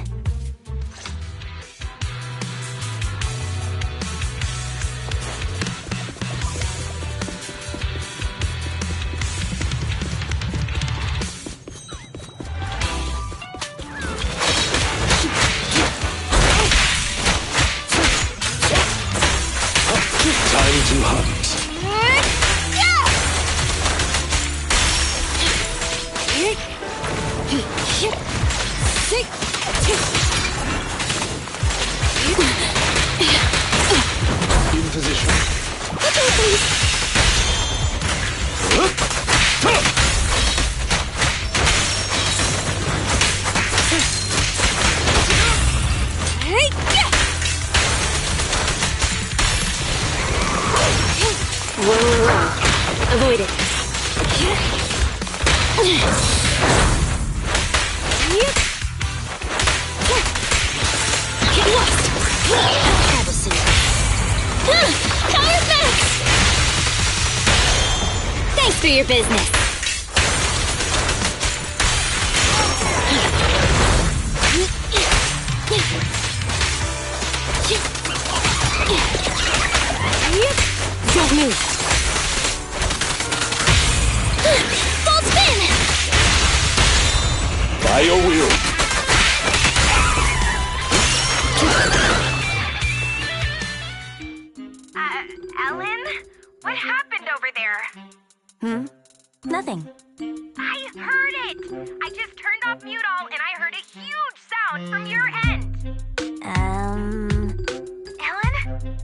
J: Time to hunt. In position.
O: Okay, please.
C: Avoid it. Get lost. Have a seat.
O: Tire fix!
C: Thanks for your business. Don't move.
O: Full spin!
J: By your will.
F: Ellen? What happened over there?
M: Nothing.
F: I heard it! I just turned off mute all and I heard a huge sound from your end. Ellen?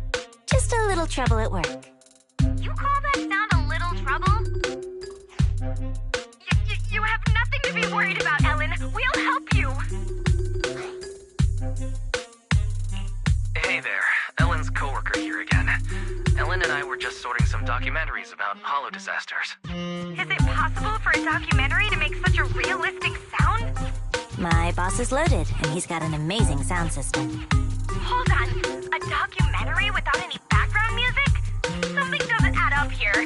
M: Just a little trouble at work.
F: You call that sound a little trouble? You have nothing to be worried about, Ellen. We'll help you.
B: Hey there. Ellen's coworker here again. Ellen and I were just sorting some documentaries about holo disasters.
F: Is it possible for a documentary to make such a realistic sound?
M: My boss is loaded, and he's got an amazing sound system.
F: Hold on. A documentary without any background music? Something doesn't add up here.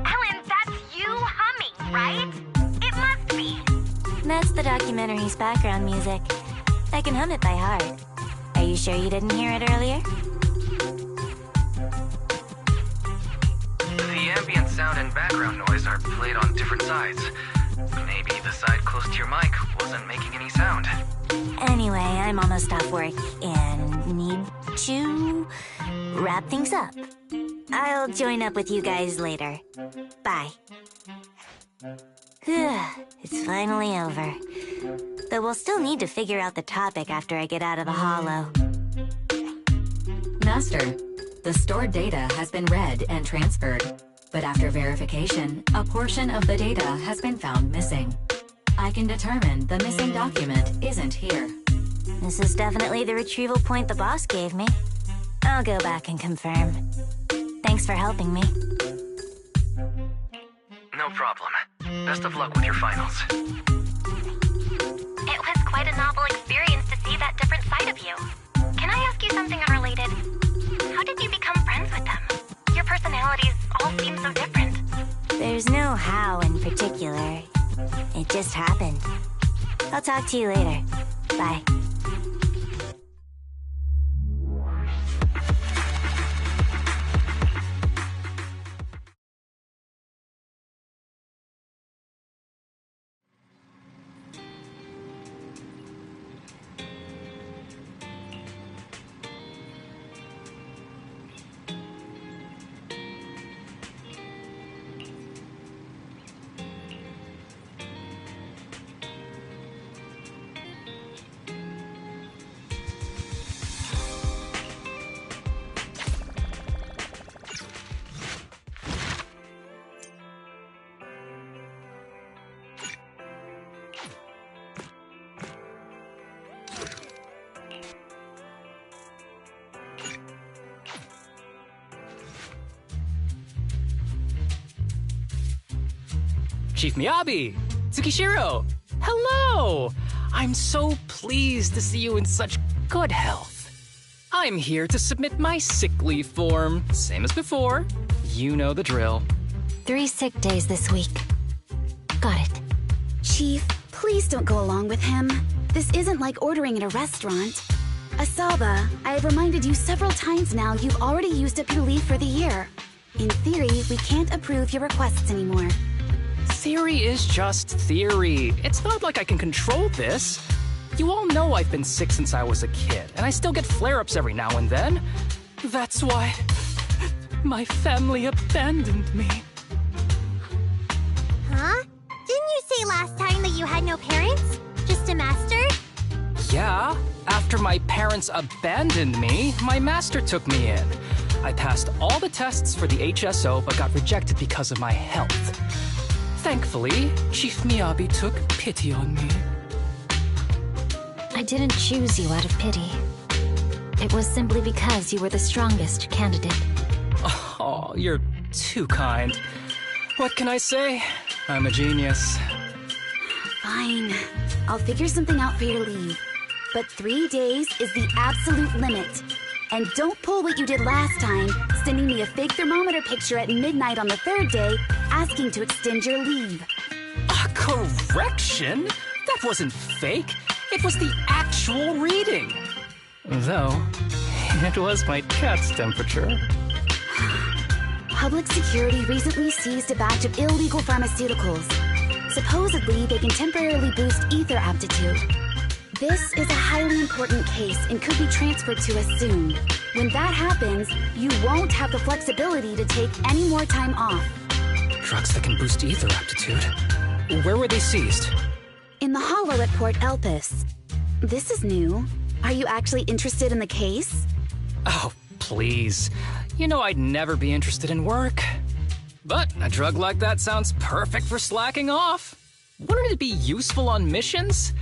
F: Ellen, that's you humming, right? It must be.
M: That's the documentary's background music. I can hum it by heart. Are you sure you didn't hear it earlier?
B: The ambient sound and background noise are played on different sides. Maybe the side close to your mic wasn't making any sound.
M: Anyway, I'm almost off work and need to wrap things up. I'll join up with you guys later. Bye. It's finally over. Though we'll still need to figure out the topic after I get out of the holo.
N: Master, the stored data has been read and transferred, but after verification, a portion of the data has been found missing. I can determine the missing document isn't here.
M: This is definitely the retrieval point the boss gave me. I'll go back and confirm. Thanks for helping me.
B: No problem. Best of luck with your finals.
O: It was quite a novel experience to see that different side of you. Can I ask you something unrelated? How did you become friends with them? Your personalities all seem so different.
M: There's no how in particular. It just happened. I'll talk to you later. Bye.
P: Chief Miyabi! Tsukishiro! Hello! I'm so pleased to see you in such good health. I'm here to submit my sick leave form, same as before. You know the drill.
Q: 3 sick days this week. Got it.
R: Chief, please don't go along with him. This isn't like ordering at a restaurant. Asaba, I have reminded you several times now you've already used up your leave for the year. In theory, we can't approve your requests anymore.
P: Theory is just theory. It's not like I can control this. You all know I've been sick since I was a kid, and I still get flare-ups every now and then. That's why my family abandoned me.
E: Huh? Didn't you say last time that you had no parents? Just a master?
P: Yeah, after my parents abandoned me, my master took me in. I passed all the tests for the HSO, but got rejected because of my health. Thankfully, Chief Miyabi took pity on me.
Q: I didn't choose you out of pity. It was simply because you were the strongest candidate.
P: Oh, you're too kind. What can I say? I'm a genius.
R: Fine. I'll figure something out for your leave. But 3 days is the absolute limit. And don't pull what you did last time, sending me a fake thermometer picture at midnight on the 3rd day, asking to extend your leave.
P: A correction? That wasn't fake. It was the actual reading. Though, it was my cat's temperature.
R: Public security recently seized a batch of illegal pharmaceuticals. Supposedly, they can temporarily boost ether aptitude. This is a highly important case and could be transferred to us soon. When that happens, you won't have the flexibility to take any more time off.
P: Drugs that can boost ether aptitude? Where were they seized?
R: In the hollow at Port Elpis. This is new. Are you actually interested in the case?
P: Oh, please. You know I'd never be interested in work. But a drug like that sounds perfect for slacking off. Wouldn't it be useful on missions?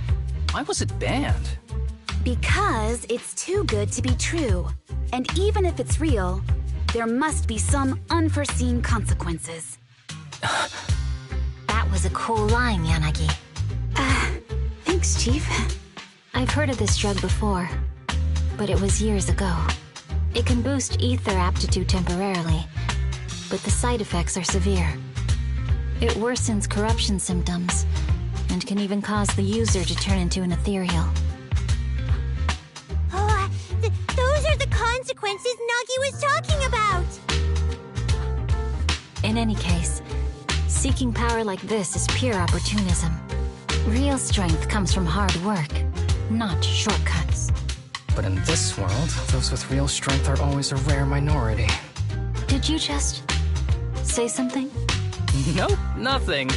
P: Why was it banned?
R: Because it's too good to be true. And even if it's real, there must be some unforeseen consequences.
Q: That was a cool line, Yanagi.
R: Thanks, Chief.
Q: I've heard of this drug before, but it was years ago. It can boost ether aptitude temporarily, but the side effects are severe. It worsens corruption symptoms, and can even cause the user to turn into an ethereal.
E: Oh, those are the consequences Nagi was talking about!
Q: In any case, seeking power like this is pure opportunism. Real strength comes from hard work, not shortcuts.
P: But in this world, those with real strength are always a rare minority.
Q: Did you just say something?
P: Nope, nothing.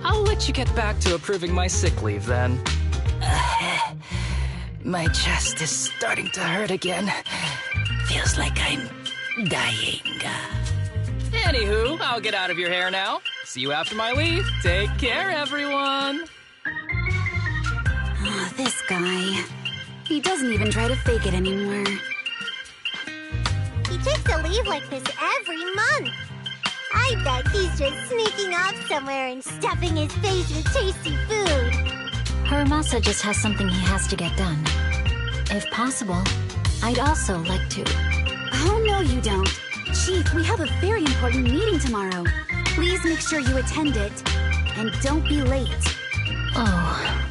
P: I'll let you get back to approving my sick leave then. My chest is starting to hurt again. Feels like I'm dying. Anywho, I'll get out of your hair now. See you after my leave. Take care, everyone.
R: Oh, this guy. He doesn't even try to fake it anymore.
E: He takes a leave like this every month. I bet he's just sneaking off somewhere and stuffing his face with tasty food.
Q: Haramasa just has something he has to get done. If possible, I'd also like to.
R: Oh, no, you don't. Chief, we have a very important meeting tomorrow. Please make sure you attend it. And don't be late.
Q: Oh.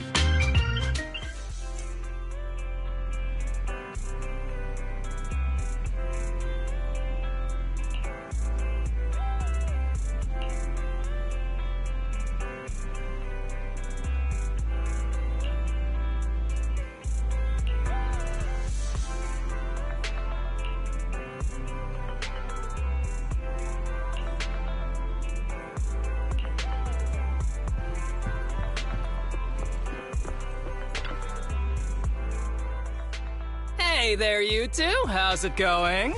P: Hey there, you two. How's it going?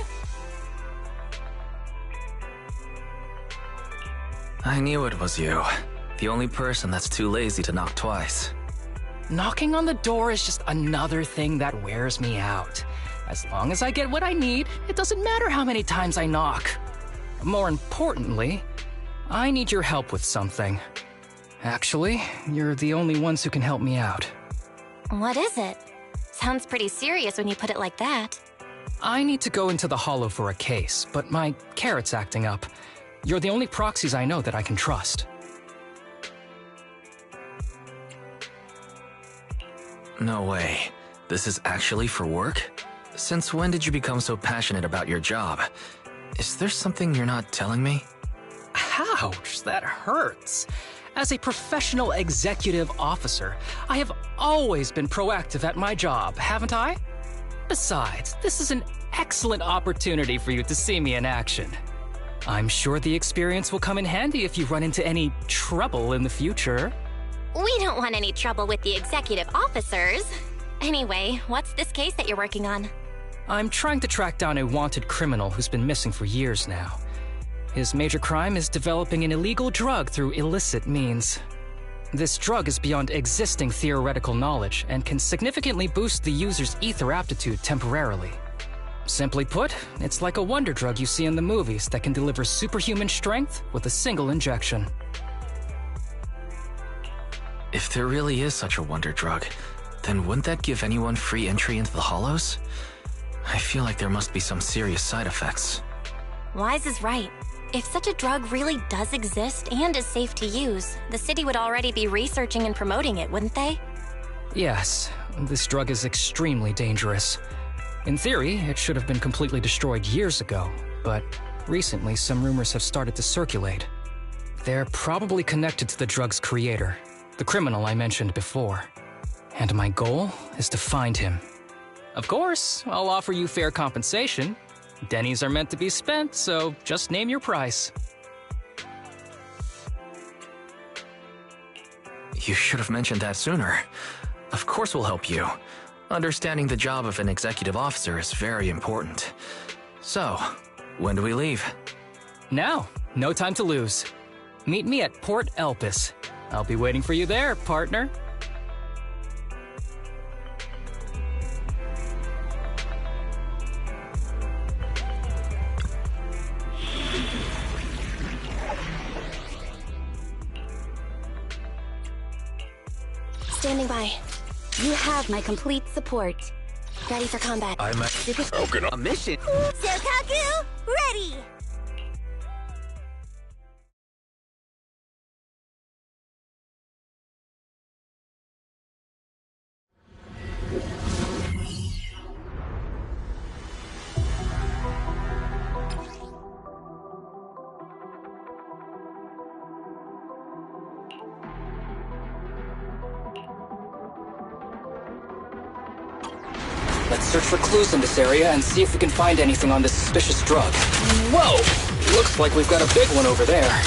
B: I knew it was you. The only person that's too lazy to knock twice.
P: Knocking on the door is just another thing that wears me out. As long as I get what I need, it doesn't matter how many times I knock. More importantly, I need your help with something. Actually, you're the only ones who can help me out.
O: What is it? Sounds pretty serious when you put it like that.
P: I need to go into the Hollow for a case, but my carrot's acting up. You're the only proxies I know that I can trust.
B: No way. This is actually for work? Since when did you become so passionate about your job? Is there something you're not telling me?
P: Ouch, that hurts. As a professional executive officer, I have always been proactive at my job, haven't I? Besides, this is an excellent opportunity for you to see me in action. I'm sure the experience will come in handy if you run into any trouble in the future.
O: We don't want any trouble with the executive officers. Anyway, what's this case that you're working on?
P: I'm trying to track down a wanted criminal who's been missing for years now. His major crime is developing an illegal drug through illicit means. This drug is beyond existing theoretical knowledge and can significantly boost the user's ether aptitude temporarily. Simply put, it's like a wonder drug you see in the movies that can deliver superhuman strength with a single injection.
B: If there really is such a wonder drug, then wouldn't that give anyone free entry into the Hollows? I feel like there must be some serious side effects.
O: Wise is right. If such a drug really does exist and is safe to use, the city would already be researching and promoting it, wouldn't they?
P: Yes, this drug is extremely dangerous. In theory, it should have been completely destroyed years ago, but recently some rumors have started to circulate. They're probably connected to the drug's creator, the criminal I mentioned before. And my goal is to find him. Of course, I'll offer you fair compensation. Dennies are meant to be spent, so just name your price.
B: You should have mentioned that sooner. Of course we'll help you. Understanding the job of an executive officer is very important. So, when do we leave?
P: Now, no time to lose. Meet me at Port Elpis. I'll be waiting for you there, partner.
O: Standing by.
R: You have my complete support.
O: Ready for combat.
B: I'm a mission.
O: Sokaku, ready!
P: Let's search for clues in this area and see if we can find anything on this suspicious drug. Whoa! Looks like we've got a big one over there.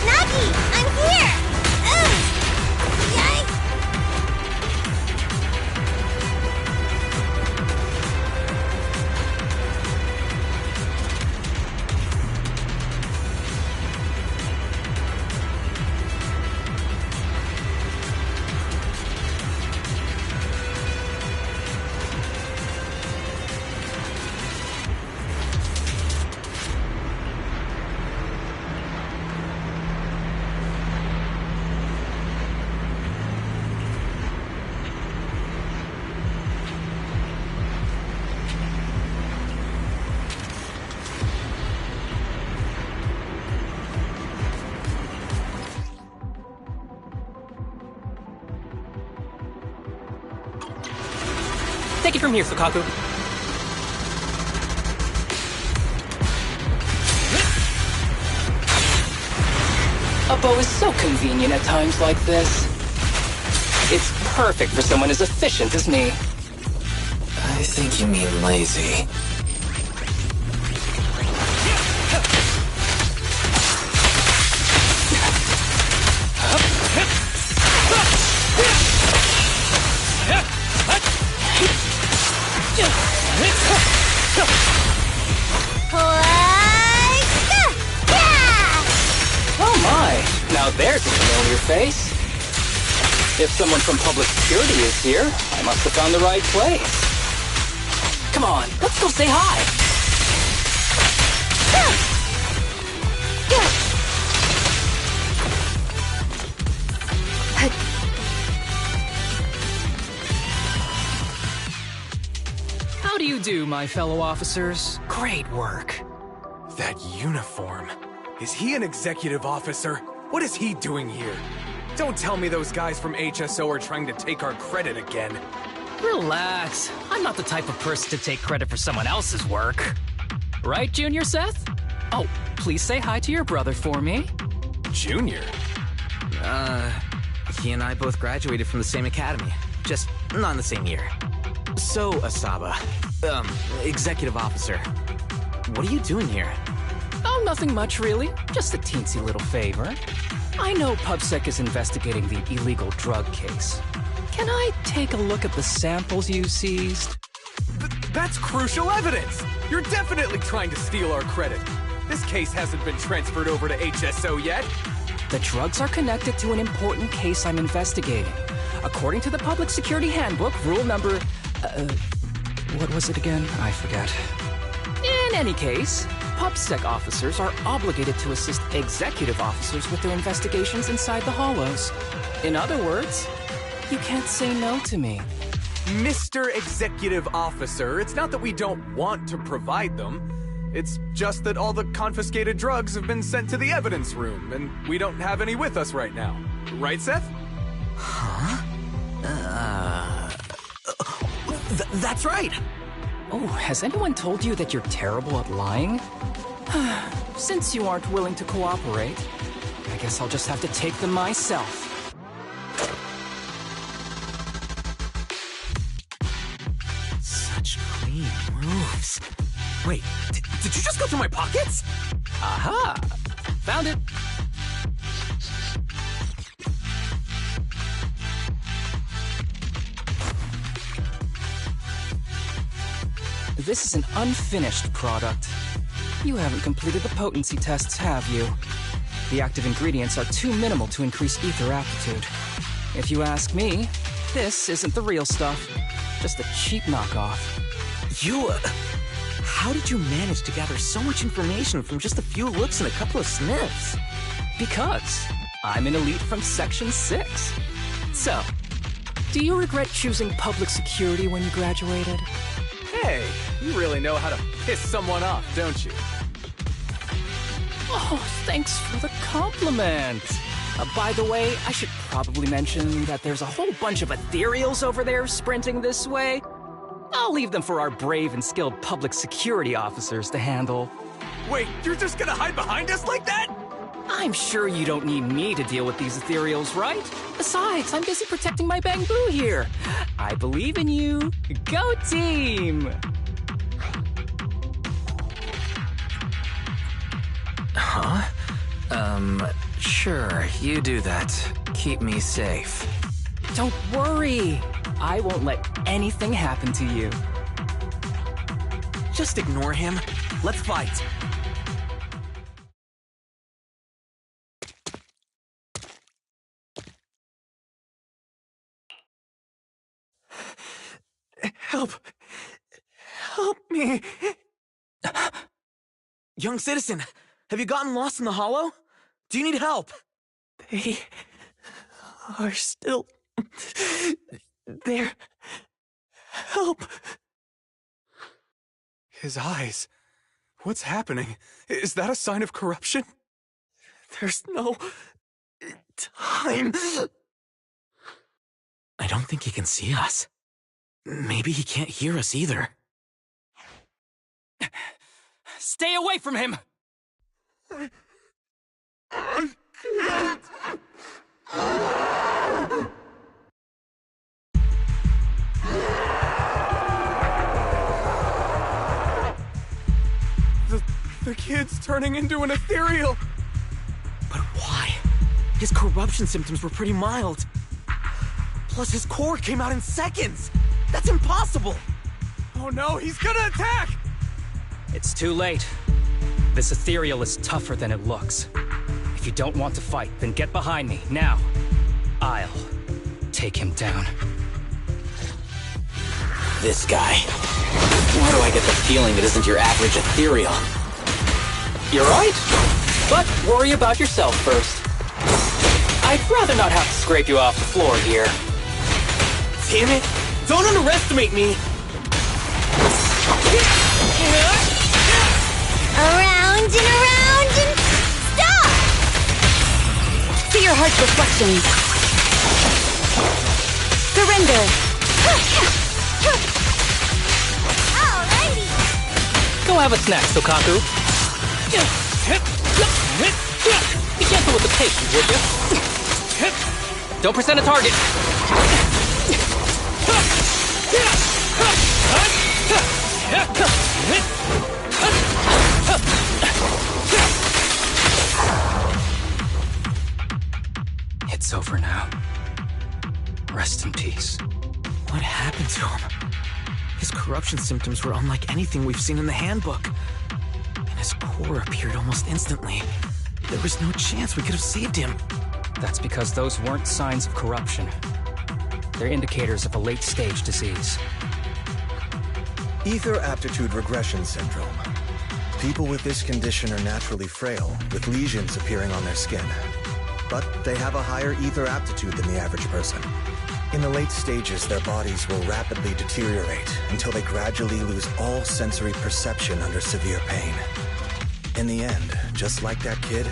E: Nagi, I'm here! Ugh. Yikes!
P: Take it from here, Fukaku. A bow is so convenient at times like this. It's perfect for someone as efficient as me.
B: I think you mean lazy.
P: Oh my! Now there's a familiar face. If someone from public security is here, I must have found the right place. Come on, let's go say hi. How do you do, my fellow officers? Great work.
S: That uniform. Is he an executive officer? What is he doing here? Don't tell me those guys from HSO are trying to take our credit again.
P: Relax. I'm not the type of person to take credit for someone else's work. Right, Junior Seth? Oh, please say hi to your brother for me.
S: Junior?
B: He and I both graduated from the same academy. Just not in the same year. So, Asaba, executive officer, what are you doing here?
P: Oh, nothing much, really. Just a teensy little favor. I know PubSec is investigating the illegal drug case. Can I take a look at the samples you seized?
S: That's crucial evidence! You're definitely trying to steal our credit. This case hasn't been transferred over to HSO yet.
P: The drugs are connected to an important case I'm investigating. According to the Public Security Handbook, rule number... what was it again? I forget. In any case, PubSec officers are obligated to assist executive officers with their investigations inside the hollows. In other words, you can't say no to me.
S: Mr. Executive Officer, it's not that we don't want to provide them. It's just that all the confiscated drugs have been sent to the evidence room, and we don't have any with us right now. Right, Seth?
B: Huh? That's right!
P: Oh, has anyone told you that you're terrible at lying? Since you aren't willing to cooperate, I guess I'll just have to take them myself.
B: Such clean moves. Wait, did you just go through my pockets?
P: Aha! Found it! This is an unfinished product. You haven't completed the potency tests, have you? The active ingredients are too minimal to increase ether aptitude. If you ask me, this isn't the real stuff. Just a cheap knockoff.
B: How did you manage to gather so much information from just a few looks and a couple of sniffs?
P: Because I'm an elite from Section 6. So, do you regret choosing public security when you graduated?
S: Hey, you really know how to piss someone off, don't you?
P: Oh, thanks for the compliment. By the way, I should probably mention that there's a whole bunch of ethereals over there sprinting this way. I'll leave them for our brave and skilled public security officers to handle.
S: Wait, you're just gonna hide behind us like that?
P: I'm sure you don't need me to deal with these ethereals, right? Besides, I'm busy protecting my bamboo here. I believe in you. Go team!
B: Huh? Sure, you do that. Keep me safe.
P: Don't worry. I won't let anything happen to you.
B: Just ignore him. Let's fight.
S: Help! Help me!
B: Young citizen, have you gotten lost in the hollow? Do you need help?
T: They are still there. Help!
S: His eyes. What's happening? Is that a sign of corruption?
T: There's no time.
B: I don't think he can see us.
T: Maybe he can't hear us either.
P: Stay away from him!
S: The kid's turning into an ethereal!
T: But why? His corruption symptoms were pretty mild. Plus his core came out in seconds! That's impossible!
S: Oh no, he's gonna attack!
P: It's too late. This ethereal is tougher than it looks. If you don't want to fight, then get behind me, now. I'll take him down.
H: This guy. Why do I get the feeling it isn't your average ethereal? You're right. But worry about yourself first. I'd rather not have to scrape you off the floor here.
T: Damn it! Don't underestimate me!
R: Around and stop! See your heart's reflections. Surrender.
P: Alrighty! Go have a snack, Sokaku. Be gentle with the patient, would you? Don't present a target. It's over now. Rest in peace.
T: What happened to him? His corruption symptoms were unlike anything we've seen in the handbook. And his core appeared almost instantly. There was no chance we could have saved him.
P: That's because those weren't signs of corruption. They're indicators of a late-stage disease.
L: Ether aptitude regression syndrome. People with this condition are naturally frail, with lesions appearing on their skin. But they have a higher ether aptitude than the average person. In the late stages, their bodies will rapidly deteriorate until they gradually lose all sensory perception under severe pain. In the end, just like that kid,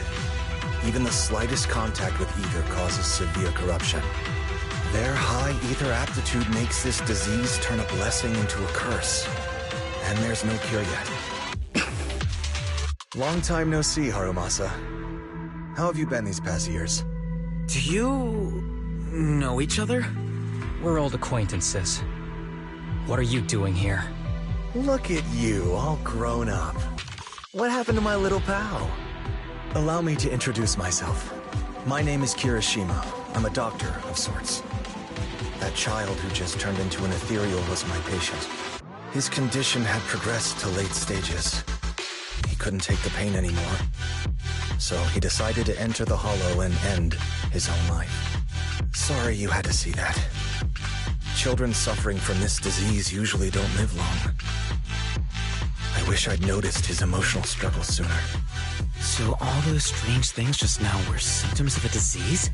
L: even the slightest contact with ether causes severe corruption. Their high ether aptitude makes this disease turn a blessing into a curse. And there's no cure yet. Long time no see, Harumasa. How have you been these past years?
T: Do you know each other?
P: We're old acquaintances. What are you doing here?
L: Look at you, all grown up. What happened to my little pal? Allow me to introduce myself. My name is Kirishima. I'm a doctor of sorts. That child who just turned into an ethereal was my patient. His condition had progressed to late stages. He couldn't take the pain anymore. So he decided to enter the Hollow and end his own life. Sorry you had to see that. Children suffering from this disease usually don't live long. I wish I'd noticed his emotional struggles sooner.
T: So all those strange things just now were symptoms of a disease?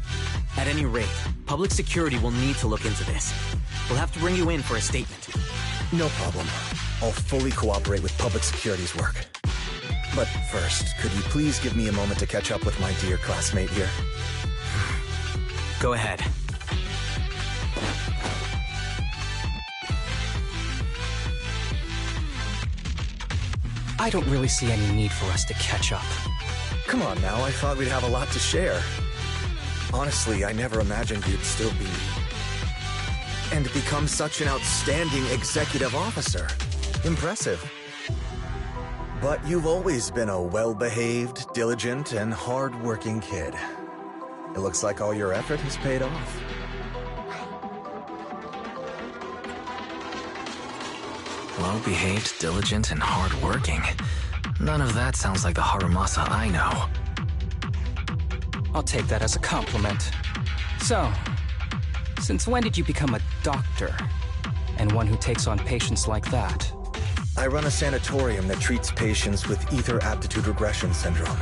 T: At any rate, public security will need to look into this. We'll have to bring you in for a statement.
L: No problem. I'll fully cooperate with public security's work. But first, could you please give me a moment to catch up with my dear classmate here?
T: Go ahead.
P: I don't really see any need for us to catch up.
L: Come on now, I thought we'd have a lot to share. Honestly, I never imagined you'd still be... and become such an outstanding executive officer. Impressive. But you've always been a well-behaved, diligent, and hard-working kid. It looks like all your effort has paid off.
B: Well-behaved, diligent, and hard-working. None of that sounds like the Harumasa I know.
P: I'll take that as a compliment. So, since when did you become a doctor? And one who takes on patients like that?
L: I run a sanatorium that treats patients with ether aptitude regression syndrome.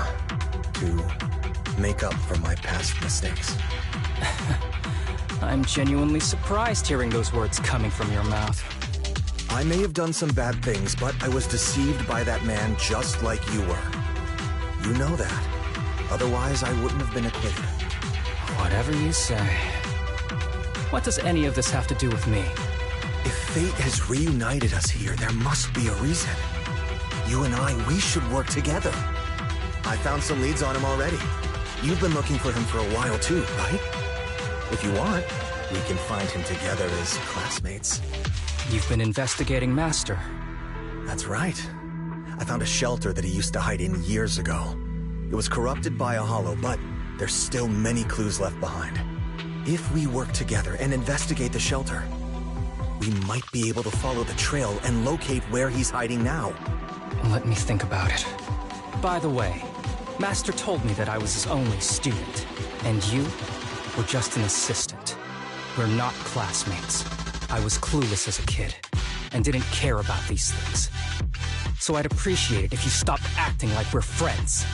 L: To make up for my past mistakes.
P: I'm genuinely surprised hearing those words coming from your mouth.
L: I may have done some bad things, but I was deceived by that man just like you were. You know that. Otherwise, I wouldn't have been acquitted.
P: Whatever you say. What does any of this have to do with me?
L: If fate has reunited us here, there must be a reason. You and we should work together. I found some leads on him already. You've been looking for him for a while too, right? If you want, we can find him together as classmates.
P: You've been investigating Master.
L: That's right. I found a shelter that he used to hide in years ago. It was corrupted by a hollow, but there's still many clues left behind. If we work together and investigate the shelter, we might be able to follow the trail and locate where he's hiding now.
P: Let me think about it. By the way, Master told me that I was his only student, and you were just an assistant. We're not classmates. I was clueless as a kid, and didn't care about these things. So I'd appreciate it if you stopped acting like we're friends.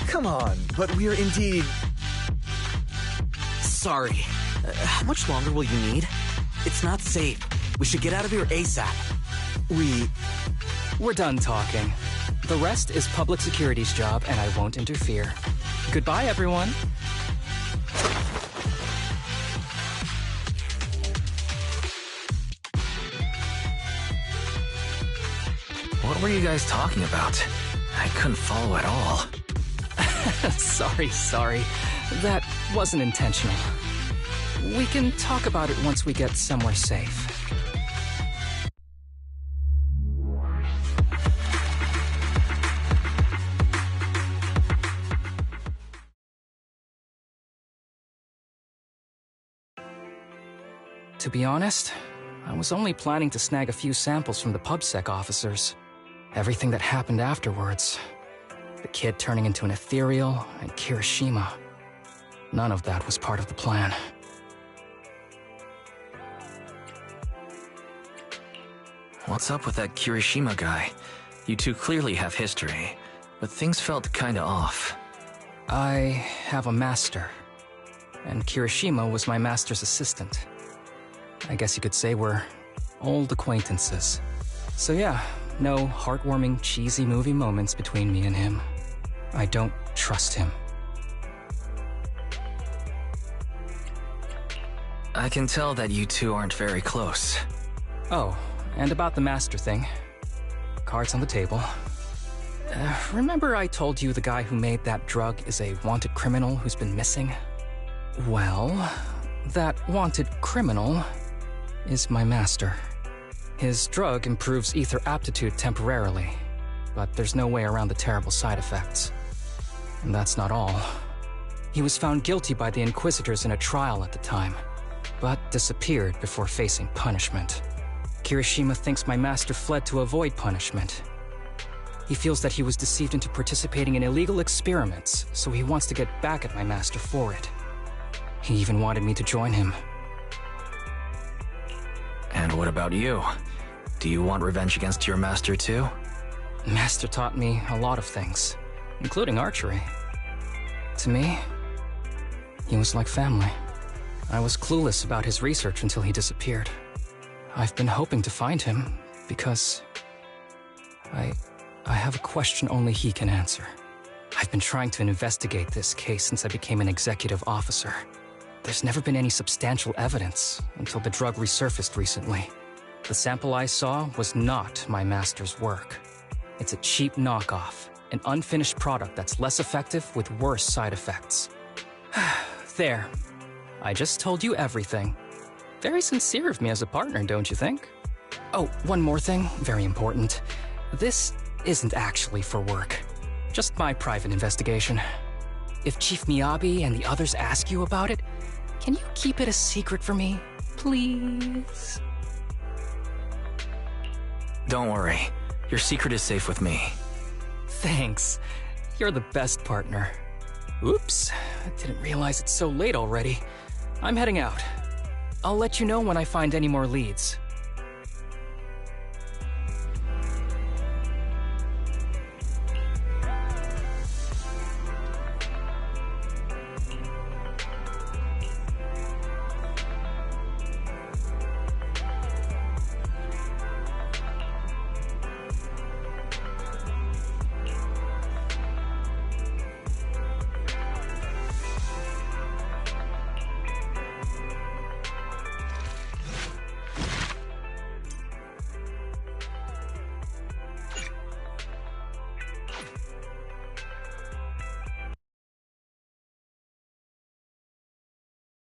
L: Come on, but we're indeed...
T: Sorry. How much longer will you need? It's not safe. We should get out of here ASAP.
P: We're done talking. The rest is public security's job, and I won't interfere. Goodbye, everyone.
B: What were you guys talking about? I couldn't follow at all.
P: Sorry. That wasn't intentional. We can talk about it once we get somewhere safe. To be honest, I was only planning to snag a few samples from the PubSec officers. Everything that happened afterwards. The kid turning into an ethereal, and Kirishima. None of that was part of the plan.
B: What's up with that Kirishima guy? You two clearly have history, but things felt kinda off.
P: I have a master, and Kirishima was my master's assistant. I guess you could say we're old acquaintances. So yeah, no heartwarming, cheesy movie moments between me and him. I don't trust him.
B: I can tell that you two aren't very close.
P: Oh, and about the master thing. Cards on the table. Remember I told you the guy who made that drug is a wanted criminal who's been missing? Well, that wanted criminal is my master. His drug improves ether aptitude temporarily, but there's no way around the terrible side effects. And that's not all. He was found guilty by the Inquisitors in a trial at the time, but disappeared before facing punishment. Kirishima thinks my master fled to avoid punishment. He feels that he was deceived into participating in illegal experiments, so he wants to get back at my master for it. He even wanted me to join him.
B: And what about you? Do you want revenge against your master too?
P: Master taught me a lot of things, including archery. To me, he was like family. I was clueless about his research until he disappeared. I've been hoping to find him because I have a question only he can answer. I've been trying to investigate this case since I became an executive officer. There's never been any substantial evidence until the drug resurfaced recently. The sample I saw was not my master's work. It's a cheap knockoff, an unfinished product that's less effective with worse side effects. There. I just told you everything. Very sincere of me as a partner, don't you think? Oh, one more thing, very important. This isn't actually for work. Just my private investigation. If Chief Miyabi and the others ask you about it, can you keep it a secret for me, please?
B: Don't worry. Your secret is safe with me.
P: Thanks. You're the best partner. Oops, I didn't realize it's so late already. I'm heading out. I'll let you know when I find any more leads.